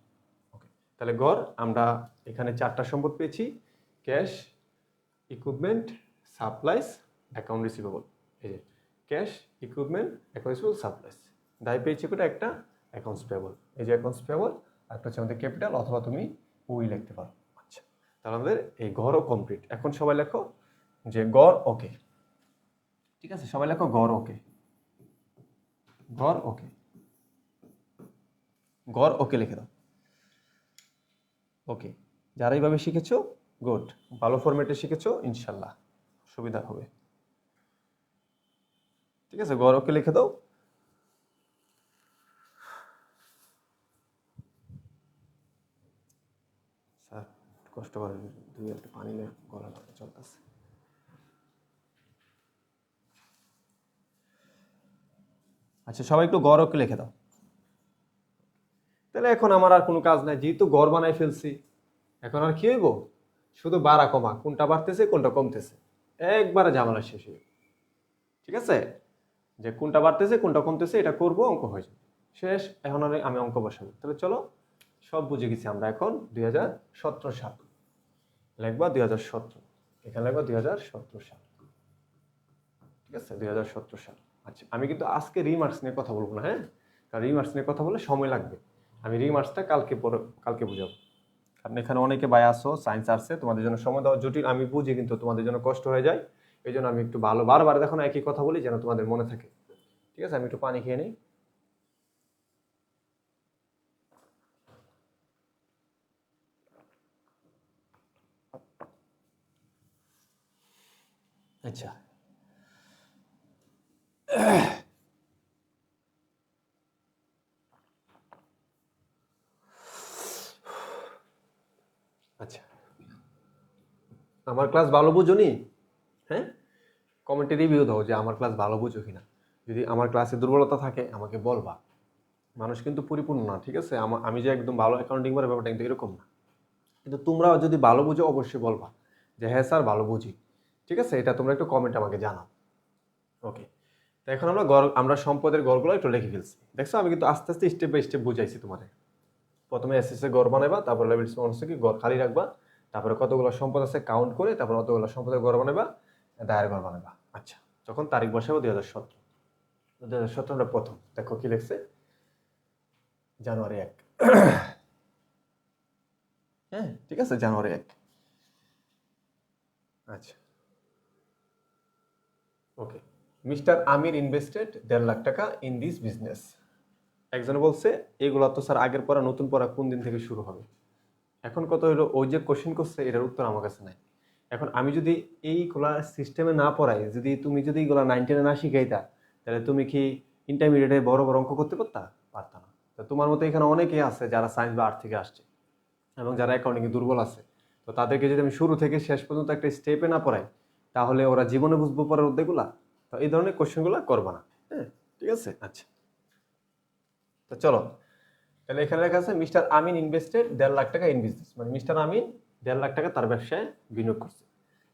ওকে, তাহলে ঘর আমরা এখানে চারটা সম্পদ পেয়েছি: cash, equipment, supplies, account receivable. এই যে cash, equipment, account receivable, supplies. দায় পেয়েছি কোটা? একটা, অ্যাকাউন্টস পেয়েবল। এই যে অ্যাকাউন্টস পেয়েবল, একটা হচ্ছে আমাদের ক্যাপিটাল, অথবা তুমি উই লিখতে পারো। আচ্ছা, তাহলে আমাদের এই গড়ও কমপ্লিট। এখন সবাই লেখো যে গড় ওকে, ঠিক আছে? সবাই লেখো গড় ওকে, গড় ওকে, গড় ওকে লিখে দাও। ওকে, যারা এইভাবে শিখেছো, গুড, ভালো ফরম্যাটে শিখেছো, ইনশাল্লাহ সুবিধা হবে, ঠিক আছে? গড় ওকে লিখে দাও। স্যার কষ্ট করে, দুই একটা পানি নিয়ে গলা চলতেছে। আচ্ছা, সবাই একটু গড় ওকে লিখে দাও। তাহলে এখন আমার আর কোনো কাজ নাই, যেহেতু গড় বানাই ফেলছি, এখন আর কি হইব? শুধু বাড়া কমা, কোনটা বাড়তেছে কোনটা কমতেছে, একবারে ঝামেলা শেষ হইব, ঠিক আছে? যে কোনটা বাড়তেছে কোনটা কমতেছে এটা করব, অঙ্ক হয়ে যাবে, শেষ। এখন আমি অঙ্ক বসাবো। তাহলে চলো, সব বুঝে গেছি আমরা। এখন 2017 সাল লিখবা, 2017, এখানে লিখবা 2017 সাল, ঠিক আছে? 2017 সাল। আচ্ছা, আমি কিন্তু আজকে রিমার্কস নিয়ে কথা বলবো না, হ্যাঁ? কারণ রিমার্কস নিয়ে কথা বলে সময় লাগবে। আমি রিমার্কসটা কালকে বুঝাবো। কারণ এখানে অনেকে ভাই আসো সায়েন্স আর্টসে, তোমাদের জন্য সময় দেওয়া জটিল, আমি বুঝি, কিন্তু তোমাদের জন্য কষ্ট হয়ে যায়। এই জন্য আমি একটু ভালো বারবার দেখো না একই কথা বলি, যেন তোমাদের মনে থাকে, ঠিক আছে? আমি একটু পানি খেয়ে নিই। আচ্ছা, আচ্ছা, আমার ক্লাস ভালো বুঝো নি? হ্যাঁ, কমেন্টে রিভিউ দাও যে আমার ক্লাস ভালো বুঝো কিনা। যদি আমার ক্লাসে দুর্বলতা থাকে আমাকে বলবা। মানুষ কিন্তু পরিপূর্ণ না, ঠিক আছে? আমি যে একদম ভালো অ্যাকাউন্টিং করে ব্যাপারটা কিন্তু এরকম না। কিন্তু তোমরাও যদি ভালো বুঝো অবশ্যই বলবা যে হ্যাঁ স্যার ভালো বুঝি, ঠিক আছে? এটা তোমরা একটু কমেন্ট আমাকে জানাও। ওকে, তো এখন আমরা সম্পদের গড়গুলো একটু লিখে ফেলছি। দেখছো আমি কিন্তু আস্তে আস্তে স্টেপ বাই স্টেপ বুঝাইছি তোমাদের। প্রথমে এসএসএ গড় বানাবা, তারপর লেভেল হচ্ছে কি গড় খালি রাখবা, তারপরে কতগুলো সম্পদ আছে কাউন্ট করে, তারপর কতগুলো সম্পদের গড় বানাবা, দায়ের গড় বানাবা। আচ্ছা, তখন তারিখ বসাবো 2017। 2017 প্রথম দেখো কি লিখছে, জানুয়ারি 1। হ্যাঁ ঠিক আছে, জানুয়ারি 1। আচ্ছা, ওকে। মিস্টার আমির ইনভেস্টেড 1.5 লাখ টাকা ইন দিস বিজনেস। একজনে বলছে এগুলো তো স্যার আগের পড়া নতুন পড়া কোন দিন থেকে শুরু হবে। এখন কত হলো, ওই যে কোশ্চেন করছে এটার উত্তর আমার কাছে নাই। এখন আমি যদি এইগুলা সিস্টেমে না পড়াই, তুমি যদি এগুলা 9 10 না শিখাইতা, তাহলে তুমি কি ইন্টারমিডিয়েটে বড় বড় অঙ্ক করতে পারতা না। তো তোমার মতো এখানে অনেকেই আছে যারা সায়েন্স বা আর্ট থেকে আসছে এবং যারা অ্যাকাউন্টিংয়ে দুর্বল আছে। তো তাদেরকে যদি আমি শুরু থেকে শেষ পর্যন্ত একটা স্টেপে না পড়াই, তাহলে ওরা জীবনে বুঝবো পরের অধ্যায়গুলা। তো এই ধরনের কোশ্চেনগুলো করবা না। হ্যাঁ ঠিক আছে। আচ্ছা, তো চলো, তাহলে এখানে লেখা আছে মিস্টার আমিন ইনভেস্টেড 1.5 লাখ টাকা ইন বিজনেস, মানে মিস্টার আমিন 1.5 লাখ টাকা তার ব্যবসায় বিনিয়োগ করছে।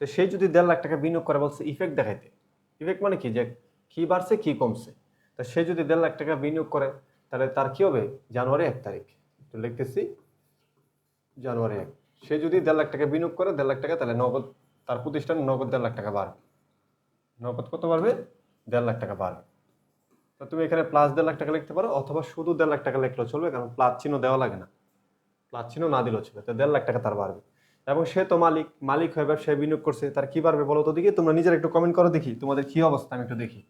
তো সেই যদি 1.5 লাখ টাকা বিনিয়োগ করে বলছে ইফেক্ট দেখাইতে। ইফেক্ট মানে কি, যে কি বাড়ছে কি কমছে। তো সে যদি 1.5 লাখ টাকা বিনিয়োগ করে, তাহলে তার কি হবে, জানুয়ারি 1 তারিখ। তো লিখতেছি জানুয়ারি 1। সে যদি 1.5 লাখ টাকা বিনিয়োগ করে 1.5 লাখ টাকা, তাহলে নগদ তার প্রতিষ্ঠান নগদ 1.5 লাখ টাকা বাড়বে। নগদ কত বাড়বে, 1.5 লাখ টাকা বাড়বে। তো তুমি এখানে প্লাস 1.5 লাখ টাকা লিখতে পারো, অথবা শুধু 1.5 লাখ টাকা লিখলেও চলবে, কারণ প্লাস চিহ্ন দেওয়া লাগে না। প্লাস চিহ্ন না দিলেও চলবে। তো 1.5 লাখ টাকা তার বাড়বে, এবং সে তো মালিক হয়ে ব্যবসায় বিনিয়োগ করছে, তার কি বাড়বে বলো তো দেখি। তোমরা নিজের একটু কমেন্ট করো দেখি তোমাদের কি অবস্থা, আমি একটু দেখি।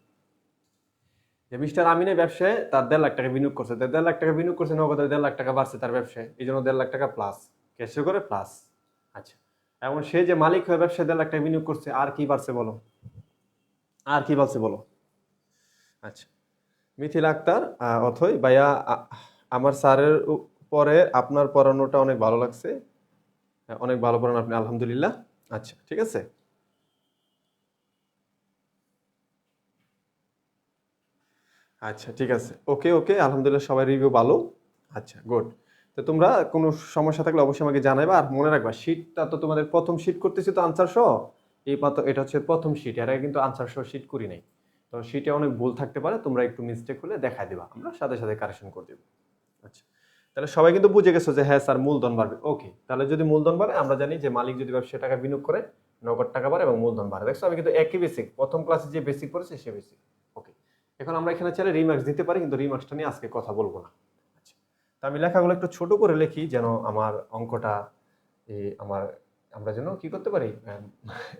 যে মিস্টার আমিনের ব্যবসায় তার 1.5 লাখ টাকা বিনিয়োগ করছে, 1.5 লাখ টাকা বিনিয়োগ করছে, নগদের 1.5 লাখ টাকা বাড়ছে তার ব্যবসায়, এই জন্য 1.5 লাখ টাকা প্লাস, ক্যাশে করে প্লাস। আচ্ছা, এবং সে যে মালিক হয়ে ব্যবসায় 1.5 লাখ টাকা বিনিয়োগ করছে, আর কি বাড়ছে বলো, আর কি বাড়ছে বলো। আচ্ছা, মিথিলা আক্তার অথই ভাইয়া, আমার স্যারের পরে আপনার পড়ানোটা অনেক ভালো লাগছে। অনেক ভালো পড়ান আপনি, আলহামদুলিল্লাহ। আচ্ছা ঠিক আছে। আচ্ছা ঠিক আছে, ওকে ওকে, আলহামদুলিল্লাহ সবাই রিভিউ ভালো। আচ্ছা গুড। তো তোমরা কোনো সমস্যা থাকলে অবশ্যই আমাকে জানাবে। আর মনে রাখবা, শীটটা তো তোমাদের প্রথম শীট করতেছি তো আনসার সহ। এটা হচ্ছে প্রথম শীট, এর আগে কিন্তু আনসার সহ শীট করি নাই। তো শীটে অনেক ভুল থাকতে পারে, তোমরা একটু মিস্টেক হলে দেখাই দিবা, আমরা সাথে সাথে কারেকশন করে দেবো। আচ্ছা, তাহলে সবাই কিন্তু বুঝে গেছো যে হ্যাঁ স্যার মূলধন বাড়বে। ওকে, তাহলে যদি মূলধন বাড়ে, আমরা জানি যে মালিক যদি ব্যবসায় টাকা বিনিয়োগ করে, নগদ টাকা বাড়ে এবং মূলধন বাড়ে। দেখছো আমি কিন্তু একই বেসিক, প্রথম ক্লাসে যে বেসিক পড়েছি সে বেসিক। ওকে, এখন আমরা এখানে চাইলে রিমার্কস দিতে পারি, কিন্তু রিমার্কসটা নিয়ে আজকে কথা বলবো না। আচ্ছা, তো আমি লেখাগুলো একটু ছোট করে লিখি, যেন আমার অঙ্কটা আমার আমরা যেন কি করতে পারি,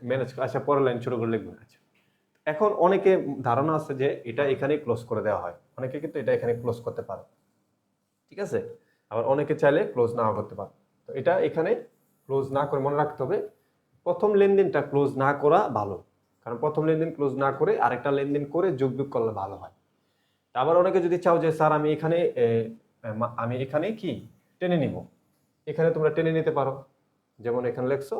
ম্যানেজ। আচ্ছা, পরের লাইন ছোট করে লিখবো। আচ্ছা, এখন অনেকে ধারণা আছে যে এটা এখানেই ক্লোজ করে দেওয়া হয়, অনেকে কিন্তু এটা এখানে ক্লোজ করতে পারে, ঠিক আছে? আবার অনেকে চাইলে ক্লোজ নাও করতে পারে। তো এটা এখানে ক্লোজ না করে মনে রাখতে হবে, প্রথম লেনদেনটা ক্লোজ না করা ভালো, কারণ প্রথম লেনদেন ক্লোজ না করে আরেকটা লেনদেন করে যোগ বিয়োগ করলে ভালো হয়। আবার অনেকে যদি চাও যে স্যার আমি এখানে কি টেনে নিব, এখানে তোমরা টেনে নিতে পারো। যেমন এখানে লেখছো,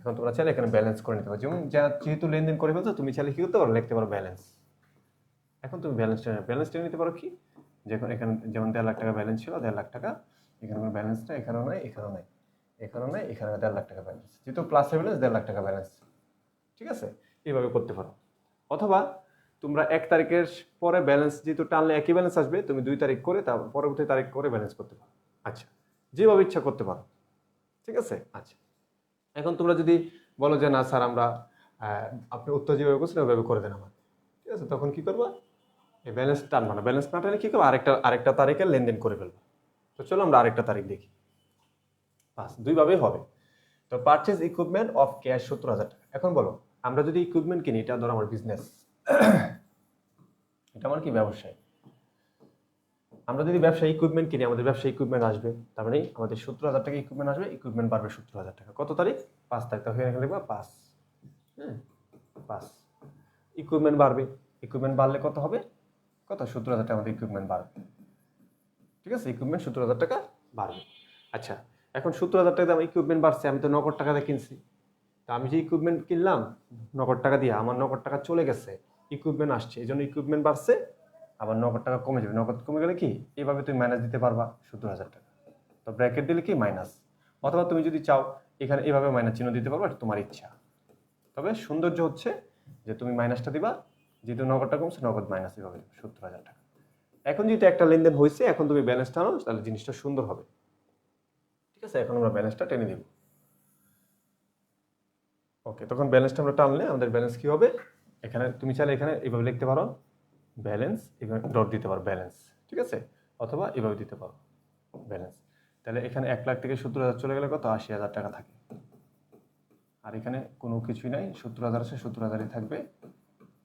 এখন তোমরা চাইলে এখানে ব্যালেন্স করে নিতে পারো। যেমন যেহেতু লেনদেন করে ফেলছো, তুমি চাইলে কি করতে পারো, লিখতে পারো ব্যালেন্স। এখন তুমি ব্যালেন্স টেনে নিতে পারো কি, যখন এখানে যেমন 1.5 লাখ টাকা ব্যালেন্স ছিল, 1.5 লাখ টাকা, এখানে কোনো ব্যালেন্সটা এখানেও নাই, এখানেও নাই, এখানেও নাই, এখানে 1.5 লাখ টাকা ব্যালেন্স, যেহেতু প্লাসে ব্যালেন্স 1.5 লাখ টাকা ব্যালেন্স, ঠিক আছে? এইভাবে করতে পারো। অথবা তোমরা 1 তারিখের পরে ব্যালেন্স যেহেতু টানলে একই ব্যালেন্স আসবে, তুমি 2 তারিখ করে তারপর পরবর্তী তারিখ করে ব্যালেন্স করতে পারো। আচ্ছা, যেভাবে ইচ্ছা করতে পারো, ঠিক আছে? আচ্ছা, এখন তোমরা যদি বলো যে না স্যার আমরা আপনি উত্তর যেভাবে করছেন ওইভাবে করে দেন আমার, ঠিক আছে? তখন কি করবা, এই ব্যালেন্স টানবা না, ব্যালেন্স না টানলে কি করবো, আরেকটা তারিখে লেনদেন করে ফেলবো। তো চলো আমরা আরেকটা তারিখ দেখি। বাস, দুইভাবেই হবে। তো পারচেজ ইকুইপমেন্ট অফ ক্যাশ 70,000 টাকা। এখন বলো, আমরা যদি ইকুইপমেন্ট কিনি, এটা ধরো আমার বিজনেস, এটা আমার কি ব্যবসায়, আমরা যদি ব্যবসায়ী ইকুইপমেন্ট কিনি, আমাদের ব্যবসায়ী ইকুইপমেন্ট আসবে, তার মানে আমাদের 70,000 টাকা ইকুইপমেন্ট আসবে, ইকুইপমেন্ট বাড়বে 70,000 টাকা। কত তারিখ, 5 তারিখ। তাহলে এখানে লিখবা 5, হ্যাঁ 5। ইকুইপমেন্ট বাড়বে, ইকুইপমেন্ট বাড়লে কত হবে, কত 70,000 টাকা আমাদের ইকুইপমেন্ট বাড়বে, ঠিক আছে, ইকুইপমেন্ট 70,000 টাকা বাড়বে। আচ্ছা, এখন 70,000 টাকা আমার ইকুইপমেন্ট বাড়ছে, আমি তো নগদ টাকা দিয়ে কিনছি, তো আমি যে ইকুইপমেন্ট কিনলাম নগদ টাকা দিয়ে, আমার নগদ টাকা চলে গেছে, ইকুইপমেন্ট আসছে, এই জন্য ইকুইপমেন্ট বাড়ছে, আবার নগদ টাকা কমে যাবে, নগদ কমে গেলে কি এইভাবে তুমি মাইনাস দিতে পারবা 70,000 টাকা, তো ব্র্যাকেট দিলে কি মাইনাস, অথবা তুমি যদি চাও এখানে এইভাবে মাইনাস চিহ্ন দিতে পারবা, এটা তোমার ইচ্ছা। তবে সৌন্দর্য হচ্ছে যে তুমি মাইনাসটা দিবা, যেহেতু নগদটা কমছে নগদ মাইনাস এইভাবে 70,000 টাকা। এখন যেহেতু একটা লেনদেন হয়েছে, এখন তুমি ব্যালেন্সটা আনো, তাহলে জিনিসটা সুন্দর হবে, ঠিক আছে। এখন আমরা ব্যালেন্সটা টেনে দিব, ওকে। তখন ব্যালেন্সটা আমরা টানলে আমাদের ব্যালেন্স কি হবে, এখানে তুমি চাইলে এখানে এইভাবে লিখতে পারো ব্যালেন্স, এখানে ডট দিতে পারো ব্যালেন্স, ঠিক আছে, অথবা এভাবে দিতে পারো ব্যালেন্স। তাহলে এখানে 1 লাখ থেকে 70,000 চলে গেলে কত 80,000 টাকা থাকে, আর এখানে কোনো কিছুই নাই, 70,000 আছে 70,000ই থাকবে,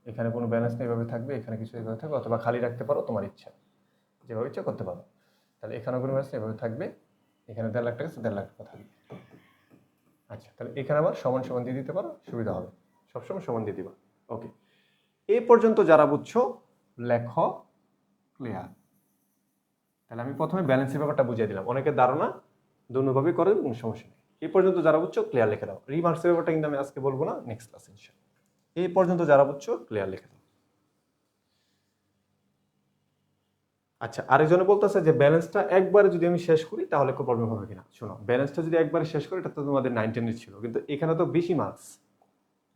এখানে কোনো ব্যালেন্স নেই, এভাবে থাকবে, এখানে কিছু এভাবে থাকবে, অথবা খালি রাখতে পারো, তোমার ইচ্ছা, যেভাবে ইচ্ছা করতে পারো। তাহলে এখানে কোনো ব্যালেন্স এভাবে থাকবে, এখানে 1.5 লাখ টাকা আছে 1.5 লাখ টাকা থাকবে। আচ্ছা, তাহলে এখানে আবার সমান সমান দিয়ে দিতে পারো, সুবিধা হবে, সবসময় সমান দিয়ে দিবা, ওকে। এই পর্যন্ত যারা বুঝছো লেখো ক্লিয়ার। তাহলে আমি প্রথমে ব্যালেন্সের ব্যাপারটা বুঝিয়ে দিলাম, অনেকের ধারণা দুভাবে করে, কোনো সমস্যা নেই। এই পর্যন্ত যারা বুঝছো ক্লিয়ার লিখে দাও, রিমার্কসের ব্যাপারটা কিন্তু আমি আজকে বলবো না, নেক্সট ক্লাসে ইনশাআল্লাহ। এই পর্যন্ত যারা বুঝছো ক্লিয়ার লিখে দাও। আচ্ছা, আরেকজনে বলতেছে যে ব্যালেন্সটা একবারে যদি আমি শেষ করি তাহলে কোনো প্রবলেম হবে কিনা। শোনো, ব্যালেন্সটা যদি একবারে শেষ করি, এটা তো তোমাদের 9 10 ছিল, কিন্তু এখানে তো বেশি মার্কস,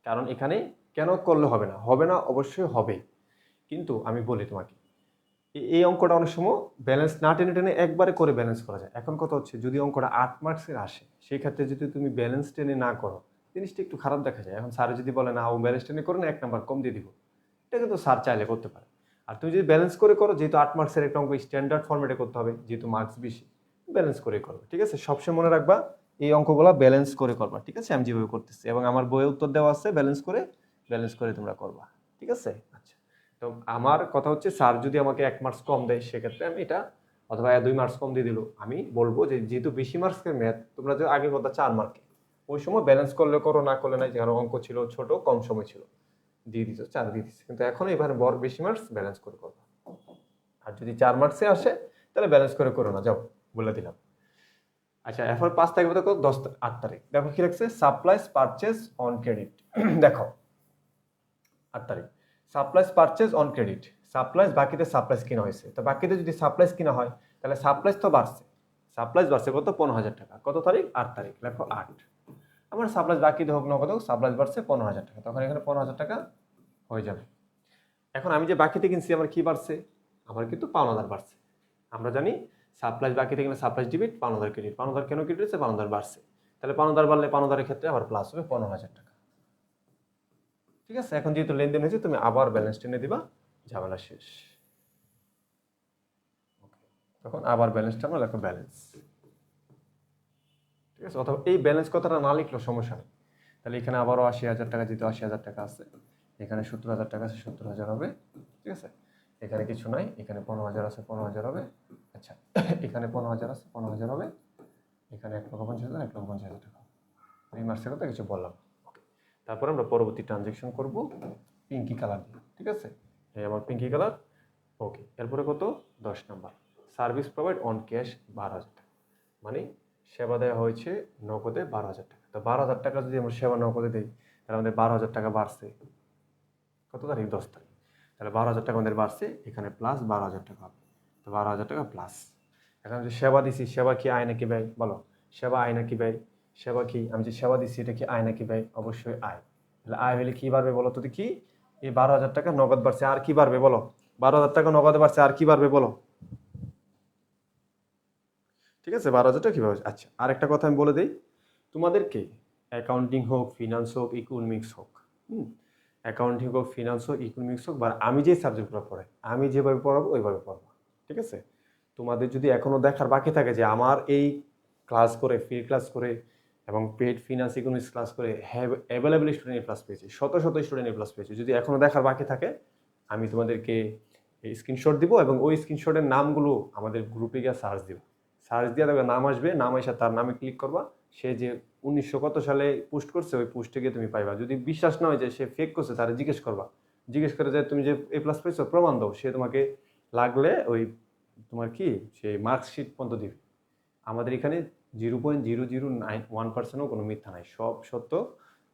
কারণ এখানে কেন করলে হবে না, হবে না অবশ্যই হবে, কিন্তু আমি বলি তোমাকে এই অঙ্কটা অনেক সময় ব্যালেন্স না টেনে টেনে একবারে করে ব্যালেন্স করা যায়। এখন কথা হচ্ছে যদি অঙ্কটা 8 মার্কসের আসে, সেই ক্ষেত্রে যদি তুমি ব্যালেন্স টেনে না করো, জিনিসটা একটু খারাপ দেখা যায়। এখন স্যার যদি বলে না ও ব্যালেন্স টেনে করে না 1 নাম্বার কম দিয়ে দিব, এটা কিন্তু স্যার চাইলে করতে পারে। আর তুমি যদি ব্যালেন্স করে করো, যেহেতু 8 মার্কসের একটা অঙ্ক স্ট্যান্ডার্ড ফরম্যাটে করতে হবে, যেহেতু মার্কস বেশি, ব্যালেন্স করে করবে, ঠিক আছে। সবসময় মনে রাখবা এই অঙ্কগুলো ব্যালেন্স করে করবা, ঠিক আছে, আমি যেভাবে করতেছি, এবং আমার বইয়ে উত্তর দেওয়া আছে ব্যালেন্স করে তোমরা করবা, ঠিক আছে। আচ্ছা, তো আমার কথা হচ্ছে স্যার যদি আমাকে 1 মার্কস কম দেয়, সেক্ষেত্রে আমি এটা, অথবা 2 মার্কস কম দিয়ে দিল, আমি বলবো যে যেহেতু বেশি মার্কসের ম্যাথ, তোমরা যে আগে কথা 4 মার্কে, ওই সময় ব্যালেন্স করলে করো, না করলে নাই, যেখানে অঙ্ক ছিল ছোট কম সময় ছিল, দিয়ে দিচ্ছ 4 দিয়ে দিচ্ছে, কিন্তু এখন এবারে বড় বেশি মার্কস ব্যালেন্স করে করবো। আর যদি 4 মার্কসে আসে তাহলে ব্যালেন্স করে করো না, যাও বলে দিলাম। আচ্ছা, এরপর 5 তারিখ দেখো 8 তারিখ, দেখো কি রাখছে, সাপ্লাইজ পারচেজ অন ক্রেডিট। দেখো 8 তারিখ supplies purchase on credit, supplies বাকিতে সাপ্লাইজ কিনা হয়েছে, তো বাকিতে যদি সাপ্লাইজ কিনা হয় তাহলে সাপ্লাইজ তো বাড়ছে, সাপ্লাইজ বাড়ছে কত 15,000 টাকা, কত তারিখ 8 তারিখ, লেখো 8। আমার সাপ্লাইজ বাকিতে হোক নগদ হোক, সাপ্লাইজ বাড়ছে 15,000 টাকা, তখন এখানে 15,000 টাকা হয়ে যাবে। এখন আমি যে বাকিতে কিনছি আমার কি বাড়ছে, আমার কিন্তু পাওনাদার বাড়ছে। আমরা জানি সাপ্লাইজ বাকিতে কিনলে সাপ্লাইজ ডিবিট, পাওনাদার ক্রেডিট, পাওনাদার কেন ক্রেডিট হচ্ছে, পাওনাদার বাড়ছে, তাহলে পাওনাদার বাড়লে পাওনাদারের ক্ষেত্রে আবার প্লাস হবে 15,000 টাকা, ঠিক আছে। এখন যেহেতু লেনদেন হয়েছে, তুমি আবার ব্যালেন্স টেনে দিবা, ঝামেলা শেষ, তখন আবার ব্যালেন্স টানো, লেখো ব্যালেন্স, ঠিক আছে। অথবা এই ব্যালেন্স কথাটা না লিখলেও সমস্যা নেই, তাহলে এখানে আবারও 80,000 টাকা, যেহেতু 80,000 টাকা আছে, এখানে 70,000 টাকা আছে, 70,000 হবে, ঠিক আছে। এখানে কিছু নাই, এখানে 15,000 আছে, 15,000 হবে। আচ্ছা, এখানে 15,000 আছে, 15,000 হবে, এখানে 1,50,000, 1,50,000 টাকা। এই মাসের কথা কিছু বললাম, তারপরে আমরা পরবর্তী ট্রানজেকশন করব পিঙ্কি কালার দিয়ে, ঠিক আছে। এই আমার পিঙ্কি কালার, ওকে। এরপরে কত 10 number, service provide on cash 12,000 টাকা, মানে সেবা দেওয়া হয়েছে নগদে 12,000 টাকা। তো 12,000 টাকা যদি আমরা সেবা নগদে দিই, তাহলে আমাদের 12,000 টাকা বাড়ছে, কত তারিখ 10 তারিখ, তাহলে 12,000 টাকা আমাদের বাড়ছে, এখানে প্লাস 12,000 টাকা হবে, তো 12,000 টাকা প্লাস। এখন যে সেবা দিছি, সেবা কি আয় নাকি ব্যয়, বলো সেবা আয় নাকি ব্যয়, সেবা কি, আমি যে সেবা দিচ্ছি এটা কি আয় নাকি ব্যয়, অবশ্যই আয়। তাহলে আয় হলে কি বাড়বে বলো তো দেখি, এই 12,000 টাকা নগদ বাড়ছে, আর কি বাড়বে বলো, 12,000 টাকা নগদে বাড়ছে, আর কি বাড়বে বলো, ঠিক আছে। 12,000 টাকা কিভাবে, আচ্ছা আরেকটা কথা আমি বলে দিই তোমাদেরকে, অ্যাকাউন্টিং হোক, ফিনান্স হোক, ইকোনমিক্স হোক, অ্যাকাউন্টিং হোক, ফিনান্স হোক, ইকোনমিক্স হোক, বা আমি যে সাবজেক্টগুলো পড়াই, আমি যেভাবে পড়াবো ওইভাবে পড়াবো, ঠিক আছে। তোমাদের যদি এখনো দেখার বাকি থাকে যে আমার এই ক্লাস করে, ফ্রি ক্লাস করে এবং পেড ফিনান্স ইকোনমিক্স ক্লাস করে অ্যাভেলেবল স্টুডেন্ট এ প্লাস পেয়েছে, শত শত স্টুডেন্ট এ প্লাস পেয়েছে, যদি এখনো দেখার বাকি থাকে, আমি তোমাদেরকে স্ক্রিনশট দিব, এবং ওই স্ক্রিনশটের নামগুলো আমাদের গ্রুপে গিয়ে সার্চ দিব, সার্চ দিয়ে দেখবে নাম আসবে, নাম এসে তার নামে ক্লিক করবা, সে যে 1900 কত সালে পোস্ট করছে ওই পোস্টে গিয়ে তুমি পাইবা। যদি বিশ্বাস না হয় যে সে ফেক করছে, তারা জিজ্ঞেস করবা জিজ্ঞেস করে যে তুমি যে এ প্লাস পেয়েছো প্রমাণ দাও, সে তোমাকে লাগলে ওই তোমার কি সেই মার্কশিট পর্যন্ত দিবে। আমাদের এখানে 0.0091%ও কোনো মিথ্যা নাই, সব সত্য।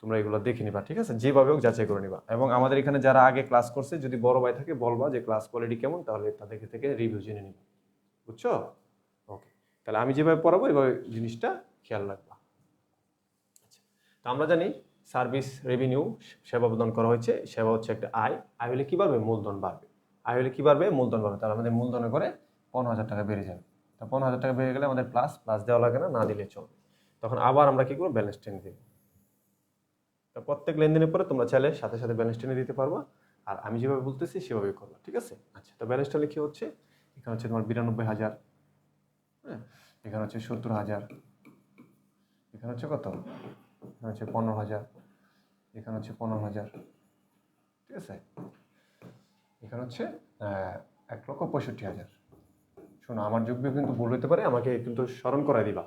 তোমরা এগুলো দেখে নিবা, ঠিক আছে, যেভাবে হোক যাচাই করে নিবা। এবং আমাদের এখানে যারা আগে ক্লাস করছে, যদি বড় ভাই থাকে বলবা যে ক্লাস কোয়ালিটি কেমন, তাহলে তাদের থেকে রিভিউ জেনে নিবা, বুঝছো? ওকে, তাহলে আমি যেভাবে পড়াবো এভাবে জিনিসটা খেয়াল রাখবা। আচ্ছা, তো আমরা জানি সার্ভিস রেভিনিউ সেবা প্রদান করা হয়েছে, সেবা হচ্ছে একটা আয়, আয় হলে কি বাড়বে? মূলধন বাড়বে। আয় হলে কি বাড়বে? মূলধন বাড়বে। তাহলে আমাদের মূলধনের করে 15,000 টাকা বেড়ে যাবে। তো 15,000 টাকা বেড়ে গেলে আমাদের প্লাস প্লাস দেওয়া লাগে না, না দিলে চলবে। তখন আবার আমরা কি করবো? ব্যালেন্স টেনে দেবো। তো প্রত্যেক লেনদেনের পরে তোমরা চাইলে সাথে সাথে ব্যালেন্স টেনে দিতে পারবা, আর আমি যেভাবে বলতেছি সেভাবেই করবা, ঠিক আছে? আচ্ছা, তো ব্যালেন্সটা লিখে হচ্ছে, এখানে হচ্ছে তোমার 92,000, হ্যাঁ, এখানে হচ্ছে 70,000, এখানে হচ্ছে কত? এখানে হচ্ছে 15,000, এখানে হচ্ছে 15,000, ঠিক আছে? এখানে হচ্ছে 1,65,000। শোনো, আমার যোগ বিয়োগ কিন্তু ভুল হতে পারে, আমাকে কিন্তু স্মরণ করাই দিবা,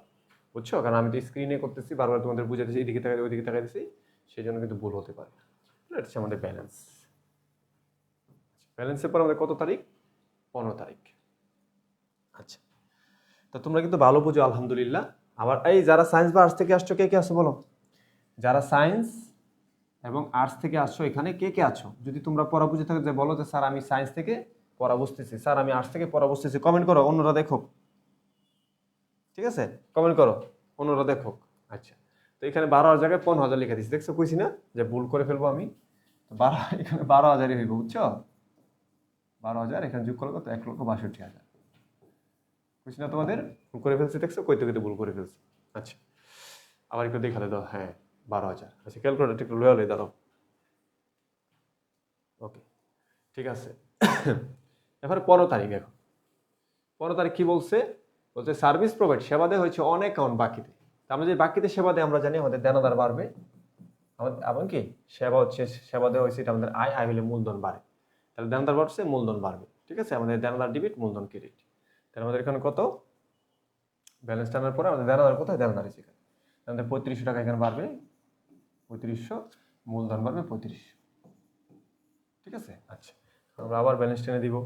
বুঝছো? কারণ আমি তো স্ক্রিনে করতেছি, বারবার তোমাদের বুঝাতেছি, এদিকে তাকাই ওইদিকে তাকাইতেছি, সেই জন্য কিন্তু ভুল হতে পারে। এটা হচ্ছে আমাদের ব্যালেন্স। ব্যালেন্সের পর আমাদের কত তারিখ? 15 তারিখ। আচ্ছা, তো তোমরা কিন্তু ভালো বুঝো আলহামদুলিল্লাহ। আবার এই যারা সায়েন্স বা আর্টস থেকে আসছো, কে কে আসছো বলো? যারা সায়েন্স এবং আর্টস থেকে আসছো এখানে কে কে আছো? যদি তোমরা পড়া বুঝে থাকো, যে বলো যে স্যার আমি সায়েন্স থেকে পড়া বুঝতেছি, স্যার আমি আর্টস থেকে পড়া বুঝতেছি, কমেন্ট করো, অন্যরা দেখো, ঠিক আছে? কমেন্ট করো, অন্যরা দেখো। আচ্ছা, তো এখানে 12,000 জায়গায় 15,000 লিখে দিচ্ছি, দেখছো? কইছি না যে ভুল করে ফেলবো আমি? 12, এখানে 12,000ই হইব, বুঝছো? 12,000 এখানে যোগ করলে কত? 1,62,000। বুঝছি না তোমাদের? ভুল করে ফেলছি, দেখছো? কইতে কইতে ভুল করে ফেলছি। আচ্ছা, আবার একটু দেখালে দাও। হ্যাঁ, 12,000। আচ্ছা, ক্যালকুলেটার একটু লয়ালে দাঁড়াও। ওকে, ঠিক আছে। এবারে 15 তারিখ দেখো। 15 তারিখ কি বলছে? বলছে সার্ভিস প্রোভাইড, সেবা দেওয়া হয়েছে অন অ্যাকাউন্ট বাকিতে। আমরা যে বাকিতে সেবা দেয়, আমরা জানি আমাদের দেনাদার বাড়বে। আমাদের এবং কি সেবা হচ্ছে, সেবা দেওয়া হয়েছে, এটা আমাদের আয়, আয় হলে মূলধন বাড়ে। তাহলে দেনাদার বাড়ছে, মূলধন বাড়বে, ঠিক আছে? আমাদের দেনাদার ডেবিট, মূলধন ক্রেডিট। তাহলে আমাদের এখানে কত? ব্যালেন্স টানার পরে আমাদের দেনাদার কোথায়? দেনাদার আছে এখানে। আমাদের 3500 টাকা এখানে বাড়বে, 3500, মূলধন বাড়বে 3500, ঠিক আছে? আচ্ছা, আমরা আবার ব্যালেন্স টেনে দিব।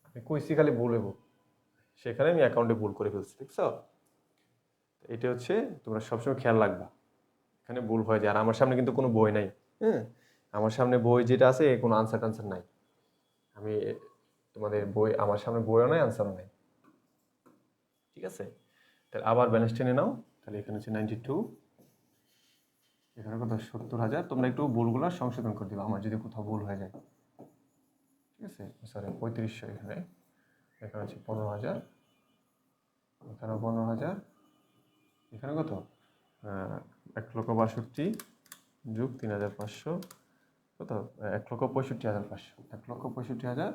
আমি কইছি খালি ভুল হইব, সেখানে আমি অ্যাকাউন্টে ভুল করে ফেলছি, দেখছো? এটা হচ্ছে তোমরা সবসময় খেয়াল রাখবা, এখানে ভুল হয়ে যায়। আর আমার সামনে কিন্তু কোনো বই নাই, হ্যাঁ, আমার সামনে বই যেটা আছে কোনো আনসার টানসার নাই। আমি তোমাদের বই, আমার সামনে বইও নাই, আনসারও নাই, ঠিক আছে? তাহলে আবার ব্যালেন্স টেনে নাও। তাহলে এখানে হচ্ছে 92, এখানে কত? 70,000। তোমরা একটু ভুলগুলো সংশোধন করে দিবা আমার যদি কোথাও ভুল হয়ে যায়, ঠিক আছে? সরি, 3500, এখানে এখানে হচ্ছে 15,000, এখানে 15,000, এখানে কত? 1,62,000 যোগ 3,500, কত? 1,65,500, 1,65,500।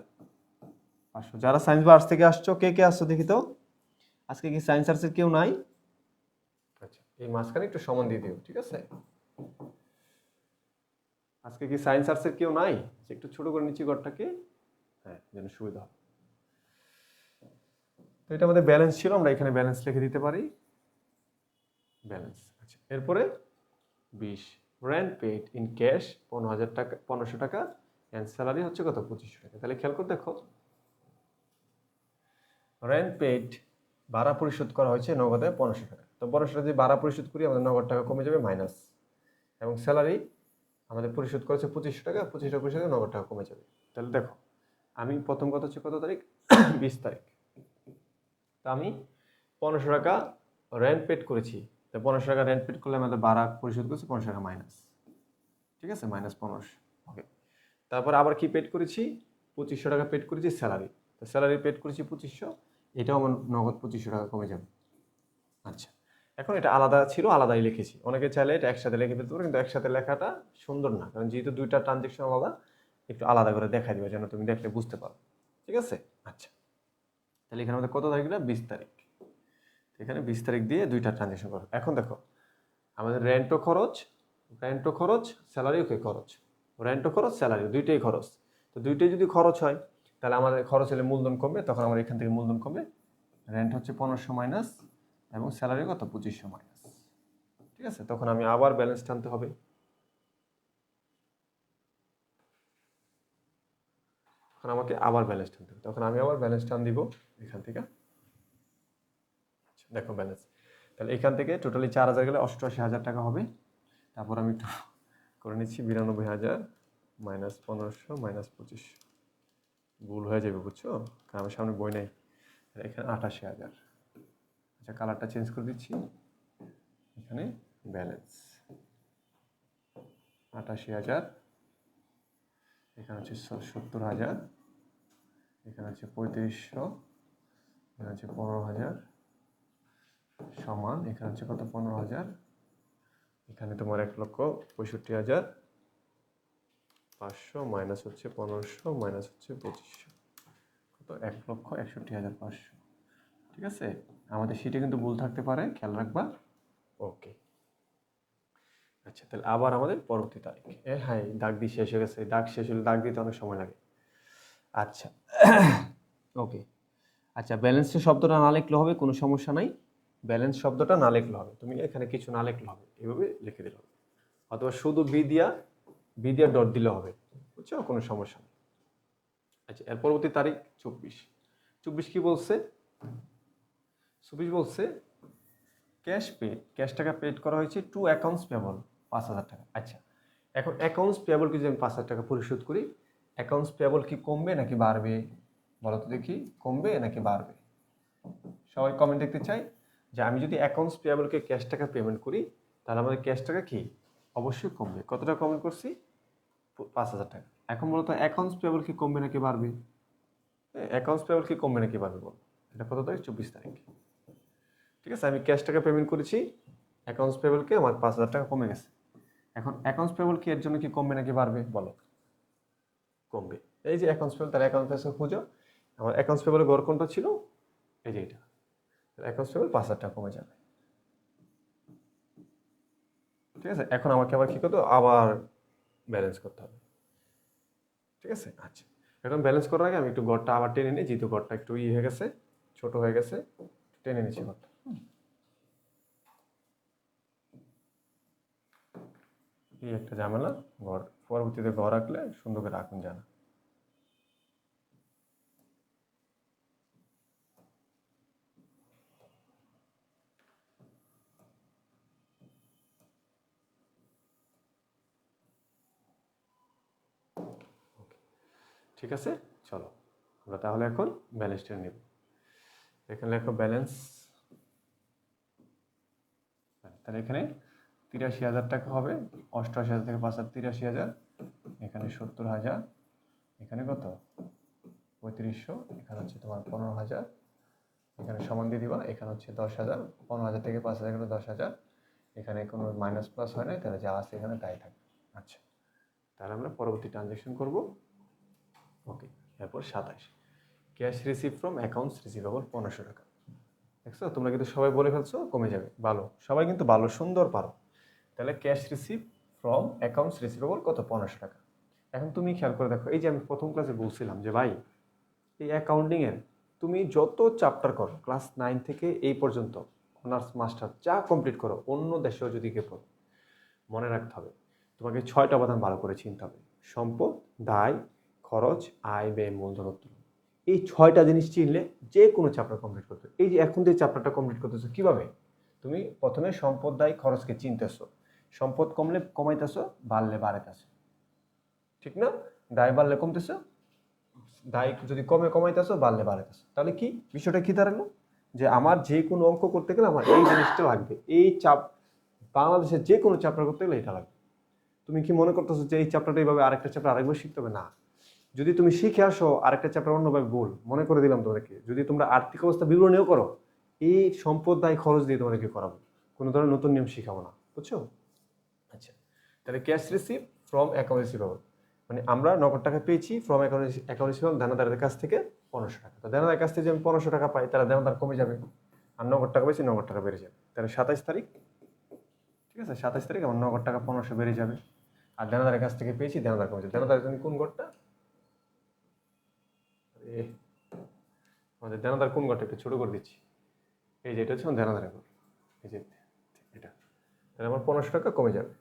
যারা সায়েন্স বা আর্টস থেকে আসছো, কে কে আসছো দেখি তো? আজকে কি সায়েন্স আর্টসের কেউ নাই? আচ্ছা, এই মাঝখানে একটু সমান দিয়ে দিও, ঠিক আছে? আজকে কি সায়েন্স আর্টসের কেউ নাই? একটু ছোট করে নিচ্ছি ঘরটাকে, হ্যাঁ, যেন সুবিধা হয়। তো এটা আমাদের ব্যালেন্স ছিল, আমরা এখানে ব্যালেন্স লিখে দিতে পারি, ব্যালেন্স। আচ্ছা, এরপরে 20, রেন্ট পেইড ইন ক্যাশ 15,000 টাকা, 1500 টাকা, এন্ড স্যালারি হচ্ছে কত? 2500 টাকা। তাহলে খেয়াল করে দেখো, রেন্ট পেইড, ভাড়া পরিশোধ করা হয়েছে নগদে 1500 টাকা। তো 1500 টাকা যদি ভাড়া পরিশোধ করি, আমাদের নগদ টাকা কমে যাবে মাইনাস, এবং স্যালারি আমাদের পরিশোধ করেছে 2500 টাকা, 2500 টাকা পরিশোধ, নগদ টাকা কমে যাবে। তাহলে দেখো, আমি প্রথম কথা হচ্ছে কত তারিখ? 20 তারিখ। তা আমি 1500 টাকা রেন্ট পেড করেছি। তো 1500 টাকা রেন্ট পেড করলে আমাদের ভাড়া পরিশোধ করেছি 1500 টাকা মাইনাস, ঠিক আছে? মাইনাস 1500। ওকে, তারপর আবার কি পেড করেছি? 2500 টাকা পেড করেছি স্যালারি। তো স্যালারি পেড করেছি 2500, এটাও আমার নগদ 2500 টাকা কমে যাবে। আচ্ছা, এখন এটা আলাদা ছিল, আলাদাই লিখেছি। অনেকে চাইলে এটা একসাথে লিখে ফেলতে পারো, কিন্তু একসাথে লেখাটা সুন্দর না, কারণ যেহেতু দুইটা ট্রানজেকশন আলাদা, একটু আলাদা করে দেখা দিবে যেন তুমি দেখলে বুঝতে পারো, ঠিক আছে? আচ্ছা, তাহলে এখানে আমাদের কত তারিখ? 20 তারিখ। এখানে 20 তারিখ দিয়ে দুইটা ট্রানজেকশন করো। এখন দেখো, আমাদের রেন্টও খরচ, স্যালারিও খরচ, রেন্টও খরচ, স্যালারি দুইটাই খরচ। তো দুইটাই যদি খরচ হয়, তাহলে আমাদের খরচ হলে মূলধন কমবে, তখন আমার এখান থেকে মূলধন কমবে। রেন্ট হচ্ছে 1500 মাইনাস, এবং স্যালারি কত? 2500 মাইনাস, ঠিক আছে? তখন আমি আবার ব্যালেন্স টানতে হবে। তখন আমাকে আবার ব্যালেন্স টানতে হবে। তখন আমি আবার ব্যালেন্স টান দিব এখান থেকে। দেখো ব্যালেন্স, তাহলে এখান থেকে টোটালি 4000 গেলে 88,000 টাকা হবে। তারপর আমি একটু করে নিচ্ছি 92,000 মাইনাস 1500 মাইনাস 25, ভুল হয়ে যাবে বুঝছো, কারণ আমার সামনে বই নেই। এখানে 88,000। আচ্ছা কালারটা চেঞ্জ করে দিচ্ছি, এখানে ব্যালেন্স 88,000, এখানে হচ্ছে 70,000, এখানে হচ্ছে 3500, এখানে হচ্ছে 15,000 সমান, এখানে হচ্ছে কত 15,000, এখানে তোমার 1,65,500 মাইনাস হচ্ছে 1500 মাইনাস হচ্ছে 2500, কত 1,61,500। ঠিক আছে, আমাদের শীটে কিন্তু ভুল থাকতে পারে, খেয়াল রাখবা। ওকে, আচ্ছা তাহলে আবার আমাদের পরবর্তী তারিখ। হ্যাঁ দাগ দিয়ে শেষ হয়ে গেছে, দাগ শেষ হলে দাগ দিতে অনেক সময় লাগে। আচ্ছা ওকে, আচ্ছা ব্যালেন্সের শব্দটা না লিখলে হবে, কোনো সমস্যা নাই। ব্যালেন্স শব্দটা না লিখলে হবে, তুমি এখানে কিছু না লিখলে হবে, এভাবে লিখে দিলে হবে, অথবা শুধু বি দিয়া ডট দিলে হবে, বুঝছো, কোনো সমস্যা নেই। আচ্ছা এর পরবর্তী তারিখ 24 কি বলছে? 24 বলছে ক্যাশ পেড, ক্যাশ টাকা পেড করা হয়েছে টু অ্যাকাউন্টস পেবল 5,000 টাকা। আচ্ছা এখন অ্যাকাউন্টস পেবল কি, যদি আমি 5,000 টাকা পরিশোধ করি, অ্যাকাউন্টস পেবল কি কমবে নাকি বাড়বে বলো তো দেখি, কমবে নাকি বাড়বে? সবাই কমেন্ট দেখতে চাই যে আমি যদি অ্যাকাউন্টস পেবলকে ক্যাশ টাকা পেমেন্ট করি তাহলে আমাদের ক্যাশ টাকা কি অবশ্যই কমবে। কত টাকা কমেন্ট করছি? 5,000 টাকা। এখন বলতো অ্যাকাউন্টস পেবল কি কমবে নাকি বাড়বে? অ্যাকাউন্টস পেবল কি কমবে নাকি বাড়বে বল? এটা কত তারিখ? 24 তারিখ। ঠিক আছে, আমি ক্যাশ টাকা পেমেন্ট করেছি, অ্যাকাউন্টস পেবলকে আমার 5,000 টাকা কমে গেছে। এখন অ্যাকাউন্টস পেবল কি এর জন্য কি কমবে নাকি বাড়বে বলো? কমবে। এই যে অ্যাকাউন্টস পেবল, তার অ্যাকাউন্টস পেবল খুঁজো, আমার অ্যাকাউন্টস পেবলের ঘর কোনটা ছিল? এই যে এটা, অ্যাকাউন্টস পেবল 5,000 টাকা কমে যাবে। ঠিক আছে, এখন আমাকে আবার কি করতে হবে? আবার ব্যালেন্স করতে হবে। ঠিক আছে, আচ্ছা এখন ব্যালেন্স করার আগে আমি একটু ঘরটা আবার টেনে নিই, যেহেতু ঘরটা একটু হয়ে গেছে, ছোট হয়ে গেছে, টেনে নিচ্ছি ঘরটা। এই একটা ঝামেলা, ঘর পরবর্তীতে ঘর রাখলে সুন্দর করে রাখুন জানা। ঠিক আছে, চলো আমরা তাহলে এখন ব্যালেন্সটা নেব। এখানে লেখো ব্যালেন্স, তাহলে এখানে 83,000 টাকা হবে, 88,000 থেকে 5,000 83,000, এখানে 70,000, এখানে কত 3500, এখানে হচ্ছে তোমার 15,000, এখানে সমান দিয়ে দিবা, এখানে হচ্ছে 10,000, 15,000 থেকে 5,000 এখানে 10,000, এখানে কোনো মাইনাস প্লাস হয় নাই, তাহলে যা আছে এখানে তাই থাকবে। আচ্ছা তাহলে আমরা পরবর্তী ট্রানজ্যাকশন করব। ওকে, এরপর 27 cash receive from accounts receivable 1,500 টাকা। দেখছো তোমরা কিন্তু সবাই বলে ফেলছো, কমে যাবে, ভালো, সবাই কিন্তু ভালো সুন্দর পারো। তাহলে cash receive from accounts receivable কত? 1,500 টাকা। এখন তুমি খেয়াল করে দেখো, এই যে আমি প্রথম ক্লাসে বলছিলাম যে ভাই এই অ্যাকাউন্টিংয়ের তুমি যত চ্যাপ্টার করো ক্লাস 9 থেকে এই পর্যন্ত, অনার্স মাস্টার যা কমপ্লিট করো, অন্য দেশেও যদি গিয়ে পড়ো, মনে রাখতে হবে তোমাকে 6টা উপাদান ভালো করে চিনতে হবে: সম্পদ, দায়, খরচ, আয়, ব্যয়, মূলধন, উত্তোলন। এই 6টা জিনিস চিনলে যে কোনো চ্যাপ্টার কমপ্লিট করতে। এই যে এখন যে চ্যাপ্টারটা কমপ্লিট করতেছো কিভাবে? তুমি প্রথমে সম্পদ, দায়, খরচকে চিনতেছো, সম্পদ কমলে কমাইতেছো, বাড়লে বাড়াইতেছো, ঠিক না? দায় বাড়লে কমতেছো, দায় যদি কমে কমাইতেছো, বাড়লে বাড়াইতেছো। তাহলে কি বিষয়টা কি দাঁড়ালো? যে আমার যে কোনো অঙ্ক করতে গেলে আমার এই জিনিসটা লাগবে, এই চাপ, বাংলাদেশের যে কোনো চ্যাপ্টার করতে গেলে এটা লাগবে। তুমি কি মনে করতেছো যে এই চ্যাপ্টারটা এইভাবে আরেকটা চ্যাপ্টার আরেকবার শিখতে হবে? না, যদি তুমি শিখে আসো আরেকটা চ্যাপ্টার অন্যভাবে ভুল, মনে করে দিলাম তোমাদেরকে, যদি তোমরা আর্থিক অবস্থা বিবরণীও করো, এই সম্পদ দায় খরচ দিয়ে তোমাদেরকে করাবো, কোনো ধরনের নতুন নিয়ম শিখাবো না, বুঝছো? আচ্ছা তাহলে cash receive from account receivable মানে আমরা নগদ টাকা পেয়েছি ফ্রম অ্যাকাউন্ট রিসিভেবল দেনাদারের কাছ থেকে 1,500 টাকা। তো দেনাদারের কাছ থেকে যদি আমি 1,500 টাকা পাই তাহলে দেনাদার কমে যাবে, আর নগদ টাকা পেয়েছি নগদ টাকা বেড়ে যাবে। তাহলে 27 তারিখ, ঠিক আছে 27 তারিখ আমার নগদ টাকা 1,500 বেড়ে যাবে, আর দেনাদারের কাছ থেকে পেয়েছি দেনাদার কমে যাবে। দেনাদারের জন্য কোন ঘরটা? আমাদের দেনাদার কোন ঘরটা একটু ছোট করে দিচ্ছি, এই যে এটা হচ্ছে আমার দেনাদারের ঘর, এই যে এটা, তাহলে আমার 1,500 টাকা কমে যাবে।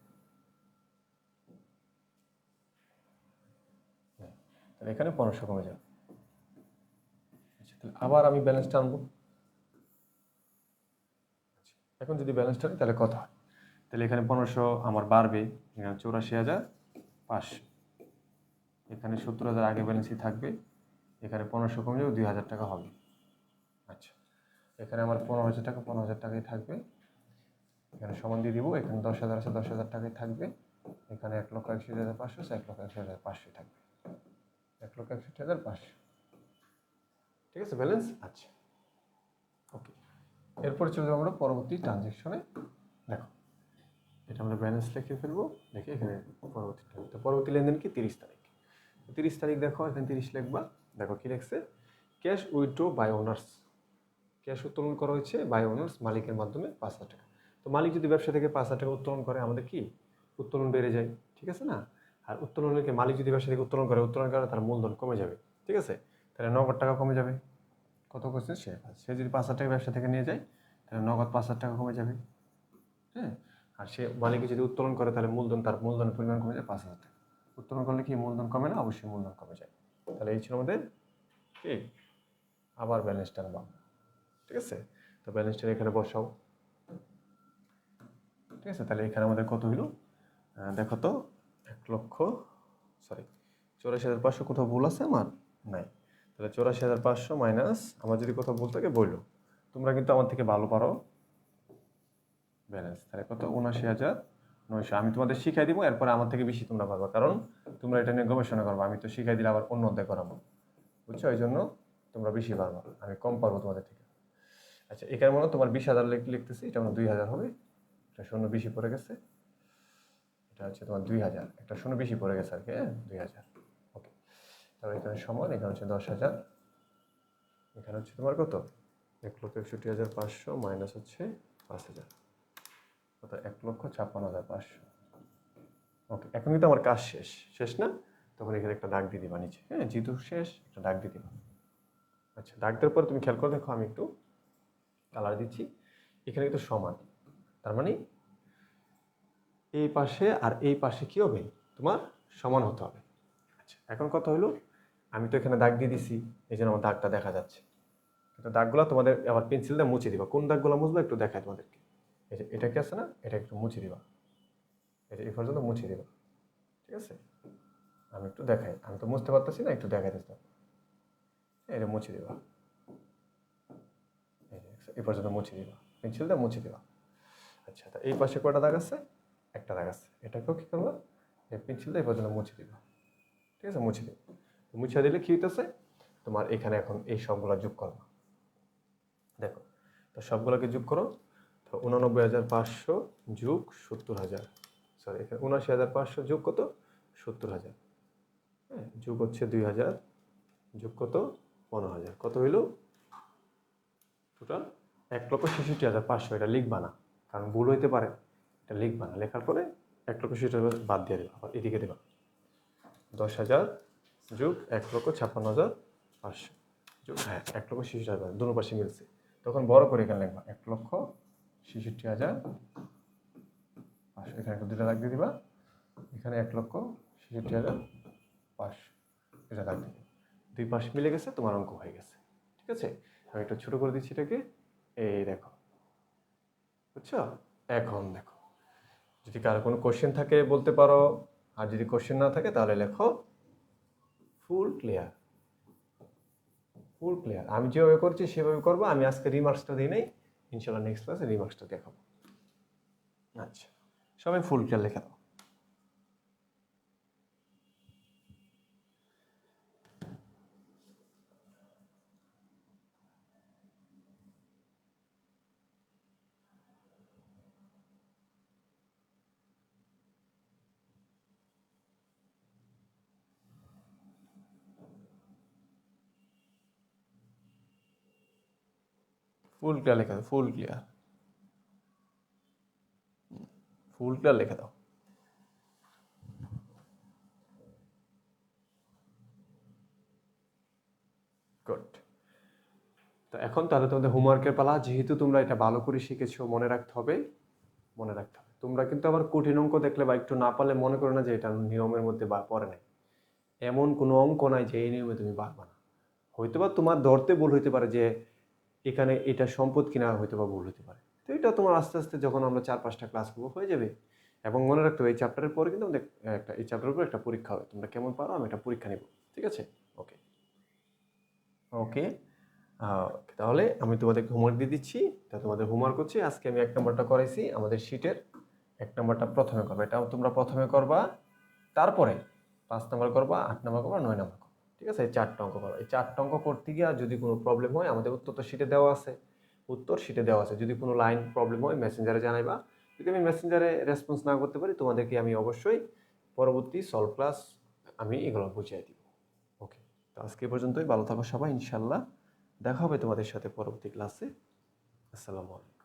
তাহলে এখানে 1500 কমে যাবে। আচ্ছা, তাহলে আবার আমি ব্যালেন্সটা আনবো। এখন যদি ব্যালেন্সটা আনি তাহলে কত হয়? তাহলে এখানে 1500 আমার বাড়বে, এখানে 84,500, এখানে 70,000 আগে ব্যালেন্সই থাকবে, এখানে 1500 কমে যাবে, 2000 টাকা হবে। আচ্ছা, এখানে আমার 15,000 টাকা 15,000 টাকাই থাকবে, এখানে সমান দিয়ে দিব, এখানে 10,000 আছে 10,000 টাকাই থাকবে, এখানে 1,61,500 আছে 1,61,500 থাকবে, 1,61,500। ঠিক আছে, ব্যালেন্স। আচ্ছা, ওকে। এরপর চলে যাবো আমরা পরবর্তী ট্রানজ্যাকশনে। দেখো, এটা আমরা ব্যালেন্স লিখে ফেলবো, দেখে এখানে পরবর্তী লেনদেন কি 30 তারিখ। 30 তারিখ দেখো, এখানে 30 লিখবা। দেখো কি লিখছে, cash withdraw by owners, cash উত্তোলন করা হয়েছে বাই ওনার্স, মালিকের মাধ্যমে 5,000 টাকা। তো মালিক যদি ব্যবসা থেকে 5,000 টাকা উত্তোলন করে, আমাদের কি উত্তোলন বেড়ে যায়, ঠিক আছে না? আর উত্তোলনের মালিক যদি ব্যবসা থেকে উত্তোলন করে তার মূলধন কমে যাবে, ঠিক আছে? তাহলে নগদ টাকা কমে যাবে। কত করছে সে যদি 5,000 টাকা ব্যবসা থেকে নিয়ে যায়, তাহলে নগদ 5,000 টাকা কমে যাবে। হ্যাঁ, আর সে মালিকে যদি উত্তোলন করে তাহলে তার মূলধনের পরিমাণ কমে যায় 5,000 টাকা। উত্তোলন করলে কি মূলধন কমে না? অবশ্যই মূলধন কমে যায়। তাহলে এই ছিল আমাদের কি, আবার ব্যালেন্সটা আনবো, ঠিক আছে? তো ব্যালেন্সটা এখানে বসাও, ঠিক আছে? তাহলে এখানে আমাদের কত হইল দেখো তো, 84,500, কোথাও ভুল আছে আমার? নাই। তাহলে 84,500 মাইনাস, আমার যদি কোথাও ভুল থাকে বললো, তোমরা কিন্তু আমার থেকে ভালো পারো ব্যালেন্স। তাহলে কত, 79,900। আমি তোমাদের শিখাই দিব, এরপরে আমার থেকে বেশি তোমরা পারবা, কারণ তোমরা এটা নিয়ে গবেষণা করবো। আমি তো শিখাই দিলে আবার অন্য অধ্যায় করাবো, বুঝছো? এই জন্য তোমরা বেশি পারবা, আমি কম পারবো তোমাদের থেকে। আচ্ছা, এখানে মনে তোমার 20,000 লিখতেছি, এটা আমার 2,000 হবে, এটা শূন্য বেশি পড়ে গেছে, এটা হচ্ছে তোমার 2,000, একটা শূন্য বেশি পড়ে গেছে আর কি, 2,000। ওকে, তাহলে এখানে সমান, এখানে হচ্ছে 10,000, এখানে হচ্ছে তোমার কত, 1,61,500 মাইনাস হচ্ছে 5,000, কত, 1,56,500। ওকে, এখন কিন্তু আমার কাজ শেষ না? তখন এখানে একটা দাগ দিয়ে দিবা নিচে, যেহেতু শেষ একটা দাগ দিয়ে দিবা। আচ্ছা, দাগ দেওয়ার পর তুমি খেয়াল করে দেখো, আমি একটু কালার দিচ্ছি, এখানে কিন্তু সমান, তার মানে এই পাশে আর এই পাশে কি হবে, তোমার সমান হতে হবে। আচ্ছা, এখন কথা হলো, আমি তো এখানে দাগ দিয়ে দিছি, এই জন্য আমার দাগটা দেখা যাচ্ছে, কিন্তু দাগগুলো তোমাদের আবার পেন্সিল দিয়ে মুছে দিবা। কোন দাগগুলো মুছবা একটু দেখায় তোমাদেরকে, এই যে এটা কি আছে না, এটা একটু মুছে দিবা, এই যে এই পর্যন্ত মুছে দিবা, ঠিক আছে? আমি একটু দেখাই, আমি তো মুছতে পারতেছি না, একটু দেখাই দিতে, এটা মুছে দিবা, এই পর্যন্ত মুছে দিবা, পেন্সিল দিয়ে মুছে দিবা। আচ্ছা, তা এই পাশে কয়টা দাগ আছে? একটা দাগ আছে, এটাকেও কি করবা, এই পেন্সিল দিয়ে এই পর্যন্ত মুছে দিবা, ঠিক আছে? মুছে দিবা, মুছে দিলে কি হইতেছে, তোমার এখানে এখন এই সবগুলো যোগ করবা। দেখো, তো সবগুলোকে যোগ করো, তো 89,500 যোগ 70,000, সরি, এখানে 79,500 যোগ কত, 70,000, যোগ হচ্ছে 2,000, যোগ কত, 15,000, কত হইল টোটাল? 1,66,500। এটা লিখবা না, কারণ ভুল হইতে পারে, এটা লিখবা না, লেখার পরে 1,66,000 বাদ দিয়ে দেবা, আবার এদিকে দেবা, 10,000 যোগ 1,56,500 যোগ 1,66,000, দুনো পাশে মিলছে, তখন বড় করে এখানে লিখবা 1,66,500, এখানে একটা দুটা দাগ দিয়ে দিবা, এখানে 1,66,500, এটা দাগ দিবে, দুই পাশ মিলে গেছে, তোমার অঙ্ক হয়ে গেছে, ঠিক আছে? আমি একটু ছোট করে দিচ্ছি এটাকে, এই দেখো, বুঝছো? এখন দেখো, যদি কারো কোনো কোশ্চেন থাকে বলতে পারো, আর যদি কোশ্চেন না থাকে তাহলে লেখো ফুল ক্লিয়ার। ফুল ক্লিয়ার, আমি যেভাবে করছি সেভাবে করবো। আমি আজকে রিমার্কসটা দিই নাই, ইনশাল্লাহ নেক্সট ক্লাসে রিমার্কসটা দেখাবো। আচ্ছা, সবাই ফুল ক্লিয়ার লেখা দাও। ফুল ক্লিয়ার লেখা দাও, ফুল ক্লিয়ার, ফুল ক্লিয়ার লেখা দাও। গুড। তো এখন তাহলে তোমাদের হোমওয়ার্কের পালা, যেহেতু তোমরা এটা ভালো করে শিখেছো, মনে রাখতে হবে, মনে রাখতে হবে। তোমরা কিন্তু আবার কঠিন অঙ্ক দেখলে বা একটু না পারলে মনে করো না যে এটা নিয়মের মধ্যে বা পড়ে নাই। এমন কোনো অঙ্ক নাই যে এই নিয়মে তুমি পারবা না। হয়তোবা তোমার ধরতে ভুল হইতে পারে যে এখানে এটা সম্পদ কিনা হয়তোবা ভুল হতে পারে, তো এটা তোমার আস্তে আস্তে যখন আমরা 4-5টা ক্লাস করবো হয়ে যাবে। এবং মনে রাখতে হবে এই চ্যাপ্টারের পরে কিন্তু আমাদের এই চ্যাপ্টারের উপর একটা পরীক্ষা হবে, তোমরা কেমন পারো আমি একটা পরীক্ষা নিব। ঠিক আছে? ওকে ওকে তাহলে আমি তোমাদেরকে হোমওয়ার্ক দিয়ে দিচ্ছি। তা তোমাদের হোমওয়ার্ক হচ্ছে আজকে আমি 1 নম্বরটা করাইছি আমাদের শিটের 1 নম্বরটা প্রথমে করবে, এটা তোমরা প্রথমে করবা, তারপরে 5 নম্বর করবা, 8 নম্বর করবা, 9 নম্বর করবা। ঠিক আছে? এই 4টা অঙ্ক করবা। এই 4টা অঙ্ক করতে গিয়ে যদি কোনো প্রবলেম হয় আমাদের উত্তর তো শিটে দেওয়া আছে, উত্তর শিটে দেওয়া আছে, যদি কোনো লাইন প্রবলেম হয় মেসেঞ্জারে জানাইবা। যদি আমি মেসেঞ্জারে রেসপন্স না করতে পারি তোমাদেরকে আমি অবশ্যই পরবর্তী সলভ ক্লাস আমি এগুলো বুঝিয়ে দিব। ওকে, তো আজকে এই পর্যন্তই। ভালো থাকো সবাই, ইনশাল্লাহ দেখা হবে তোমাদের সাথে পরবর্তী ক্লাসে। আসসালামু আলাইকুম।